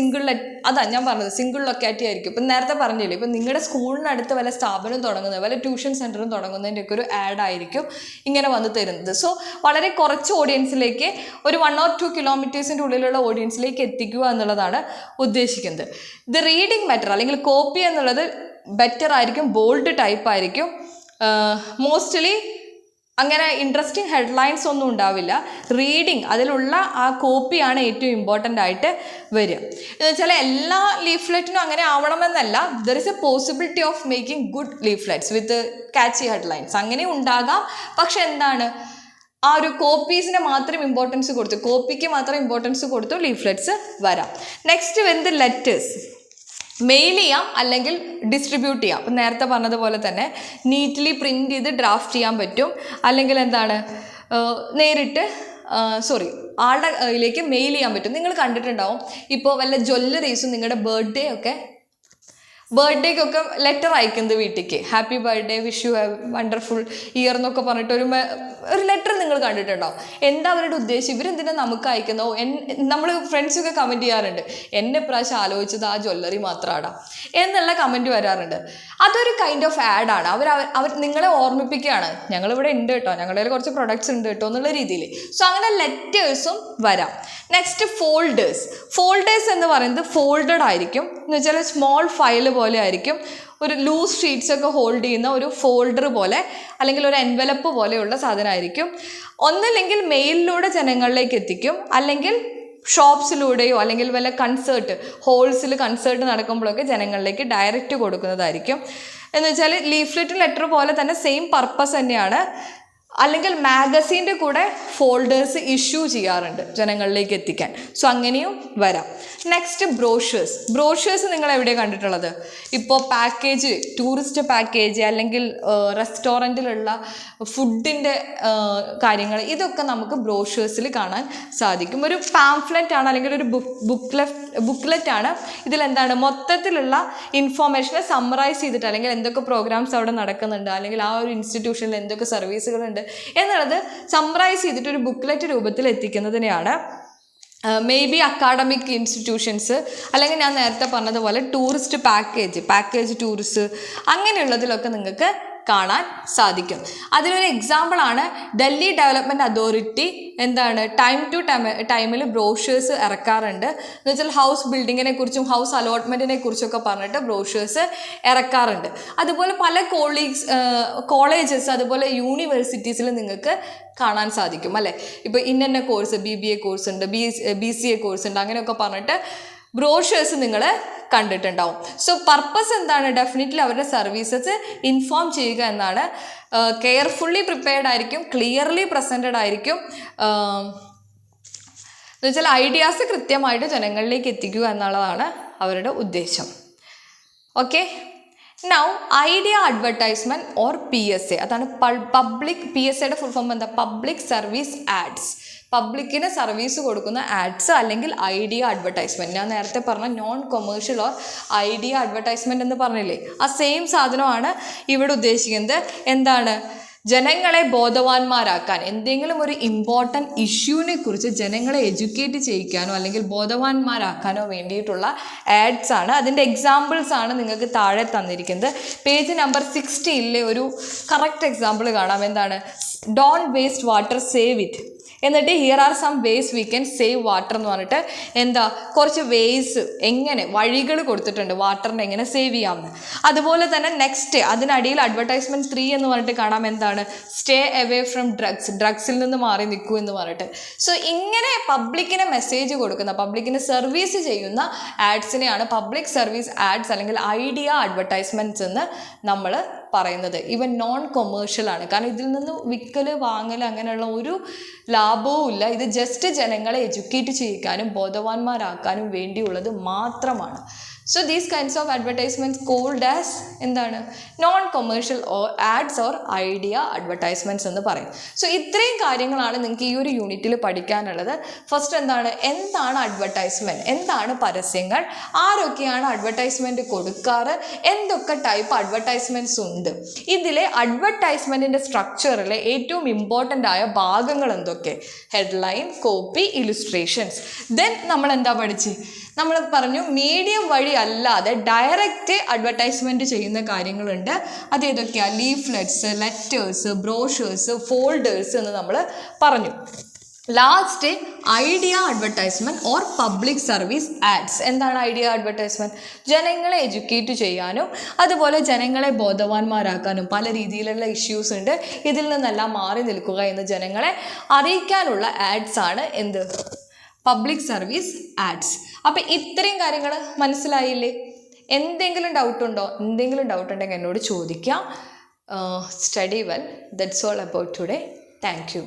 അതാണ് ഞാൻ പറഞ്ഞത്, സിംഗിൾ ലൊക്കാലിറ്റി ആയിരിക്കും. ഇപ്പം നേരത്തെ പറഞ്ഞില്ലേ, ഇപ്പം നിങ്ങളുടെ സ്കൂളിനടുത്ത് വല്ല സ്ഥാപനം തുടങ്ങുന്നത്, വല്ല ട്യൂഷൻ സെൻറ്ററും തുടങ്ങുന്നതിൻ്റെയൊക്കെ ഒരു ആഡ് ആയിരിക്കും ഇങ്ങനെ വന്ന് തരുന്നത്. സോ വളരെ കുറച്ച് ഓഡിയൻസിലേക്ക്, ഒരു 1 or 2 കിലോമീറ്റേഴ്സിൻ്റെ ഉള്ളിലുള്ള ഓഡിയൻസിലേക്ക് എത്തിക്കുക എന്നുള്ളതാണ് ഉദ്ദേശിക്കുന്നത്. ഇത് റീഡിങ് മെറ്റർ അല്ലെങ്കിൽ കോപ്പി എന്നുള്ളത് ബെറ്റർ ആയിരിക്കും, ബോൾഡ് ടൈപ്പ് ആയിരിക്കും. മോസ്റ്റ്ലി അങ്ങനെ ഇൻട്രസ്റ്റിംഗ് ഹെഡ്ലൈൻസ് ഒന്നും ഉണ്ടാവില്ല. റീഡിങ് അതിലുള്ള ആ കോപ്പിയാണ് ഏറ്റവും ഇമ്പോർട്ടൻ്റ് ആയിട്ട് വരിക. എന്ന് വെച്ചാൽ എല്ലാ ലീഫ്ലെറ്റിനും അങ്ങനെ ആവണമെന്നല്ല. There is a possibility of making good leaflets with catchy headlines. അങ്ങനെ ഉണ്ടാകാം. പക്ഷെ എന്താണ്, ആ ഒരു കോപ്പീസിനെ മാത്രം ഇമ്പോർട്ടൻസ് കൊടുത്തു, കോപ്പിക്ക് മാത്രം ഇമ്പോർട്ടൻസ് കൊടുത്തു ലീഫ്ലെറ്റ്സ് വരാം. നെക്സ്റ്റ് വരുന്നത് ലെറ്റേഴ്സ്. മെയിൽ ചെയ്യാം അല്ലെങ്കിൽ ഡിസ്ട്രിബ്യൂട്ട് ചെയ്യാം. അപ്പം നേരത്തെ പറഞ്ഞതുപോലെ തന്നെ നീറ്റ്ലി പ്രിൻ്റ് ചെയ്ത് ഡ്രാഫ്റ്റ് ചെയ്യാൻ പറ്റും. അല്ലെങ്കിൽ നേരിട്ട് ആളുടെ കയ്യിലേക്ക് മെയിൽ ചെയ്യാൻ പറ്റും. നിങ്ങൾ കണ്ടിട്ടുണ്ടാവും, ഇപ്പോൾ വല്ല ജ്വല്ലറീസും നിങ്ങളുടെ ബർത്ത്ഡേക്കൊക്കെ ലെറ്റർ അയക്കുന്നത് വീട്ടിലേക്ക്, happy birthday, wish you have wonderful year എന്നൊക്കെ പറഞ്ഞിട്ട് ഒരു ലെറ്റർ നിങ്ങൾ കണ്ടിട്ടുണ്ടാവും. എന്താ അവരുടെ ഉദ്ദേശം? ഇവരെന്തിനാ നമുക്ക് അയക്കുന്നോ? നമ്മൾ ഫ്രണ്ട്സൊക്കെ കമൻറ്റ് ചെയ്യാറുണ്ട്, എന്നെ പ്രാവശ്യം ആലോചിച്ചത് ആ ജ്വല്ലറി മാത്രമാടാ എന്നുള്ള കമൻറ്റ് വരാറുണ്ട്. അതൊരു കൈൻഡ് ഓഫ് ആഡാണ്. അവർ നിങ്ങളെ ഓർമ്മിപ്പിക്കുകയാണ്, ഞങ്ങളിവിടെ ഉണ്ട് കേട്ടോ, ഞങ്ങളുടെ കയ്യിൽ കുറച്ച് പ്രൊഡക്ട്സ് ഉണ്ട് കേട്ടോ എന്നുള്ള രീതിയിൽ. സോ അങ്ങനെ ലെറ്റേഴ്സും വരാം. നെക്സ്റ്റ് ഫോൾഡേഴ്സ് എന്ന് പറയുന്നത് ഫോൾഡഡ് ആയിരിക്കും. എന്ന് വെച്ചാൽ സ്മോൾ ഫയൽ പോലെ ആയിരിക്കും. ഒരു ലൂസ് ഷീറ്റ്സ് ഒക്കെ ഹോൾഡ് ചെയ്യുന്ന ഒരു ഫോൾഡർ പോലെ അല്ലെങ്കിൽ ഒരു എൻവലപ്പ് പോലെയുള്ള സാധനമായിരിക്കും. ഒന്നല്ലെങ്കിൽ മെയിലിലൂടെ ജനങ്ങളിലേക്ക് എത്തിക്കും, അല്ലെങ്കിൽ ഷോപ്സിലൂടെയോ അല്ലെങ്കിൽ വല്ല ഹോൾസിൽ കൺസേർട്ട് നടക്കുമ്പോഴൊക്കെ ജനങ്ങളിലേക്ക് ഡയറക്റ്റ് കൊടുക്കുന്നതായിരിക്കും. എന്ന് വെച്ചാൽ ലീഫ്ലെറ്റും ലെറ്റർ പോലെ തന്നെ സെയിം പർപ്പസ് തന്നെയാണ്. അല്ലെങ്കിൽ മാഗസീൻ്റെ കൂടെ ഫോൾഡേഴ്സ് ഇഷ്യൂ ചെയ്യാറുണ്ട് ജനങ്ങളിലേക്ക് എത്തിക്കാൻ. സോ അങ്ങനെയും വരാം. നെക്സ്റ്റ് ബ്രോഷേഴ്സ് നിങ്ങൾ എവിടെയാണ് കണ്ടിട്ടുള്ളത്? ഇപ്പോൾ പാക്കേജ്, ടൂറിസ്റ്റ് പാക്കേജ് അല്ലെങ്കിൽ റെസ്റ്റോറൻറ്റിലുള്ള ഫുഡിൻ്റെ കാര്യങ്ങൾ, ഇതൊക്കെ നമുക്ക് ബ്രോഷേഴ്സിൽ കാണാൻ സാധിക്കും. ഒരു പാംഫ്ലെറ്റ് ആണ് അല്ലെങ്കിൽ ഒരു ബുക്ക്ലെറ്റ് ആണ്. ഇതിലെന്താണ്, മൊത്തത്തിലുള്ള ഇൻഫോർമേഷനെ സമ്മറൈസ് ചെയ്തിട്ട്, അല്ലെങ്കിൽ എന്തൊക്കെ പ്രോഗ്രാംസ് അവിടെ നടക്കുന്നുണ്ട്, അല്ലെങ്കിൽ ആ ഒരു ഇൻസ്റ്റിറ്റ്യൂഷനിൽ എന്തൊക്കെ സർവീസുകളുണ്ട് എന്നുള്ളത് സമ്മറൈസ് ചെയ്തിട്ട് ഒരു ബുക്ക്ലെറ്റ് രൂപത്തിൽ എത്തിക്കുന്നതിനെയാണ് മേ ബി അക്കാഡമിക് ഇൻസ്റ്റിറ്റ്യൂഷൻസ്, അല്ലെങ്കിൽ ഞാൻ നേരത്തെ പറഞ്ഞതുപോലെ ടൂറിസ്റ്റ് പാക്കേജ് ടൂറിസ്റ്റ്, അങ്ങനെയുള്ളതിലൊക്കെ നിങ്ങൾക്ക് കാണാൻ സാധിക്കും. അതിലൊരു എക്സാമ്പിളാണ് Delhi development authority time to ടൈമിൽ ബ്രോഷേഴ്സ് ഇറക്കാറുണ്ട്. എന്ന് വെച്ചാൽ ഹൗസ് ബിൽഡിങ്ങിനെ കുറിച്ചും ഹൗസ് അലോട്ട്മെൻറ്റിനെ കുറിച്ചൊക്കെ പറഞ്ഞിട്ട് ബ്രോഷേഴ്സ് ഇറക്കാറുണ്ട്. അതുപോലെ പല കോളേജസ് അതുപോലെ യൂണിവേഴ്സിറ്റീസിൽ നിങ്ങൾക്ക് കാണാൻ സാധിക്കും അല്ലേ. ഇപ്പോൾ ഇന്ന കോഴ്സ്, BBA കോഴ്സ് ഉണ്ട്, BCA കോഴ്സ് ഉണ്ട്, അങ്ങനെയൊക്കെ പറഞ്ഞിട്ട് ബ്രോഷേഴ്സ് നിങ്ങൾ കണ്ടിട്ടുണ്ടാവും. സോ പർപ്പസ് എന്താണ്? ഡെഫിനറ്റ്ലി അവരുടെ സർവീസസ് ഇൻഫോം ചെയ്യുക എന്നാണ്. കെയർഫുള്ളി പ്രിപ്പയർഡ് ആയിരിക്കും, ക്ലിയർലി പ്രസൻറ്റഡ് ആയിരിക്കും. എന്ന് വെച്ചാൽ ഐഡിയാസ് കൃത്യമായിട്ട് ജനങ്ങളിലേക്ക് എത്തിക്കുക എന്നുള്ളതാണ് അവരുടെ ഉദ്ദേശം. Okay, now idea advertisement or PSA, അതാണ് PSAയുടെ ഫുൾ ഫോം എന്താ? Public service ads. പബ്ലിക്കിന് സർവീസ് കൊടുക്കുന്ന ആഡ്സ് അല്ലെങ്കിൽ ഐഡിയ അഡ്വർടൈസ്മെൻറ്റ്. ഞാൻ നേരത്തെ പറഞ്ഞ non commercial or idea advertisement എന്ന് പറഞ്ഞില്ലേ, ആ സെയിം സാധനമാണ് ഇവിടെ ഉദ്ദേശിക്കുന്നത്. എന്താണ്? ജനങ്ങളെ ബോധവാന്മാരാക്കാൻ, എന്തെങ്കിലും ഒരു ഇമ്പോർട്ടൻറ്റ് ഇഷ്യൂവിനെ കുറിച്ച് ജനങ്ങളെ എഡ്യൂക്കേറ്റ് ചെയ്യിക്കാനോ അല്ലെങ്കിൽ ബോധവാന്മാരാക്കാനോ വേണ്ടിയിട്ടുള്ള ആഡ്സ് ആണ്. അതിൻ്റെ എക്സാമ്പിൾസ് ആണ് നിങ്ങൾക്ക് താഴെ തന്നിരിക്കുന്നത്. പേജ് നമ്പർ 60 ഒരു കറക്റ്റ് എക്സാമ്പിൾ കാണാം. എന്താണ്? Don't waste water, save it. എന്നിട്ട് here are some ways we can save water എന്ന് പറഞ്ഞിട്ട് കുറച്ച് വേസ്, വഴികൾ കൊടുത്തിട്ടുണ്ട് വാട്ടറിനെ എങ്ങനെ സേവ് ചെയ്യാമെന്ന്. അതുപോലെ തന്നെ നെക്സ്റ്റ് അതിനടിയിൽ അഡ്വർടൈസ്മെൻറ്റ് 3 എന്ന് പറഞ്ഞിട്ട് കാണാം. സ്റ്റേ അവേ ഫ്രം ഡ്രഗ്സിൽ നിന്ന് മാറി നിൽക്കൂ എന്ന് പറഞ്ഞിട്ട്. സോ ഇങ്ങനെ പബ്ലിക്കിന് മെസ്സേജ് കൊടുക്കുന്ന, പബ്ലിക്കിന് സർവീസ് ചെയ്യുന്ന ആഡ്സിനെയാണ് പബ്ലിക് സർവീസ് ആഡ്സ് അല്ലെങ്കിൽ ഐഡിയ അഡ്വർടൈസ്മെൻറ്റ്സ് എന്ന് നമ്മൾ പറയുന്നത്. ഇവൻ നോൺ കൊമേഴ്ഷ്യൽ ആണ്. കാരണം ഇതിൽ നിന്ന് വിൽക്കൽ വാങ്ങൽ അങ്ങനെയുള്ള ഒരു ലാഭവും ഇല്ല. ഇത് ജസ്റ്റ് ജനങ്ങളെ എഡ്യൂക്കേറ്റ് ചെയ്യിക്കാനും ബോധവാന്മാരാക്കാനും വേണ്ടിയുള്ളത് മാത്രമാണ്. So these kinds of advertisements called as എന്താണ്? Non commercial or ads or idea advertisements എന്ന് പറയും. സോ ഇത്രയും കാര്യങ്ങളാണ് നിങ്ങൾക്ക് ഈ ഒരു യൂണിറ്റിൽ പഠിക്കാനുള്ളത്. ഫസ്റ്റ് എന്താണ് അഡ്വർടൈസ്മെൻറ്റ്, എന്താണ് പരസ്യങ്ങൾ, ആരൊക്കെയാണ് അഡ്വർടൈസ്മെൻറ്റ് കൊടുക്കാറ്, എന്തൊക്കെ ടൈപ്പ് അഡ്വർടൈസ്മെൻറ്റ്സ് ഉണ്ട്, ഇതിലെ അഡ്വർടൈസ്മെൻറ്റിൻ്റെ സ്ട്രക്ചറിലെ ഏറ്റവും ഇമ്പോർട്ടൻ്റ് ആയ ഭാഗങ്ങൾ എന്തൊക്കെ, ഹെഡ്ലൈൻ, കോപ്പി, ഇലുസ്ട്രേഷൻസ്. ദെൻ നമ്മൾ എന്താ പഠിച്ച്, നമ്മൾ പറഞ്ഞു മീഡിയം വഴി അല്ലാതെ ഡയറക്റ്റ് അഡ്വർടൈസ്മെൻറ്റ് ചെയ്യുന്ന കാര്യങ്ങളുണ്ട്. അത് ഏതൊക്കെയാണ്? ലീഫ്ലെറ്റ്സ്, ലെറ്റേഴ്സ്, ബ്രോഷേഴ്സ്, ഫോൾഡേഴ്സ് എന്ന് നമ്മൾ പറഞ്ഞു. Last idea advertisement or public service ads. എന്താണ് ഐഡിയ അഡ്വർടൈസ്മെൻറ്റ്? ജനങ്ങളെ എഡ്യൂക്കേറ്റ് ചെയ്യാനും അതുപോലെ ജനങ്ങളെ ബോധവാന്മാരാക്കാനും പല രീതിയിലുള്ള ഇഷ്യൂസ് ഉണ്ട്, ഇതിൽ നിന്നെല്ലാം മാറി നിൽക്കുക എന്ന് ജനങ്ങളെ അറിയിക്കാനുള്ള ആഡ്സ് ആണ് എന്ത്? Public service ads. അപ്പം ഇത്രയും കാര്യങ്ങൾ മനസ്സിലായില്ലേ? എന്തെങ്കിലും ഡൗട്ട് ഉണ്ടോ? എന്തെങ്കിലും ഡൗട്ട് ഉണ്ടെങ്കിൽ എന്നോട് ചോദിക്കാം. Study well. That's all about today. Thank you.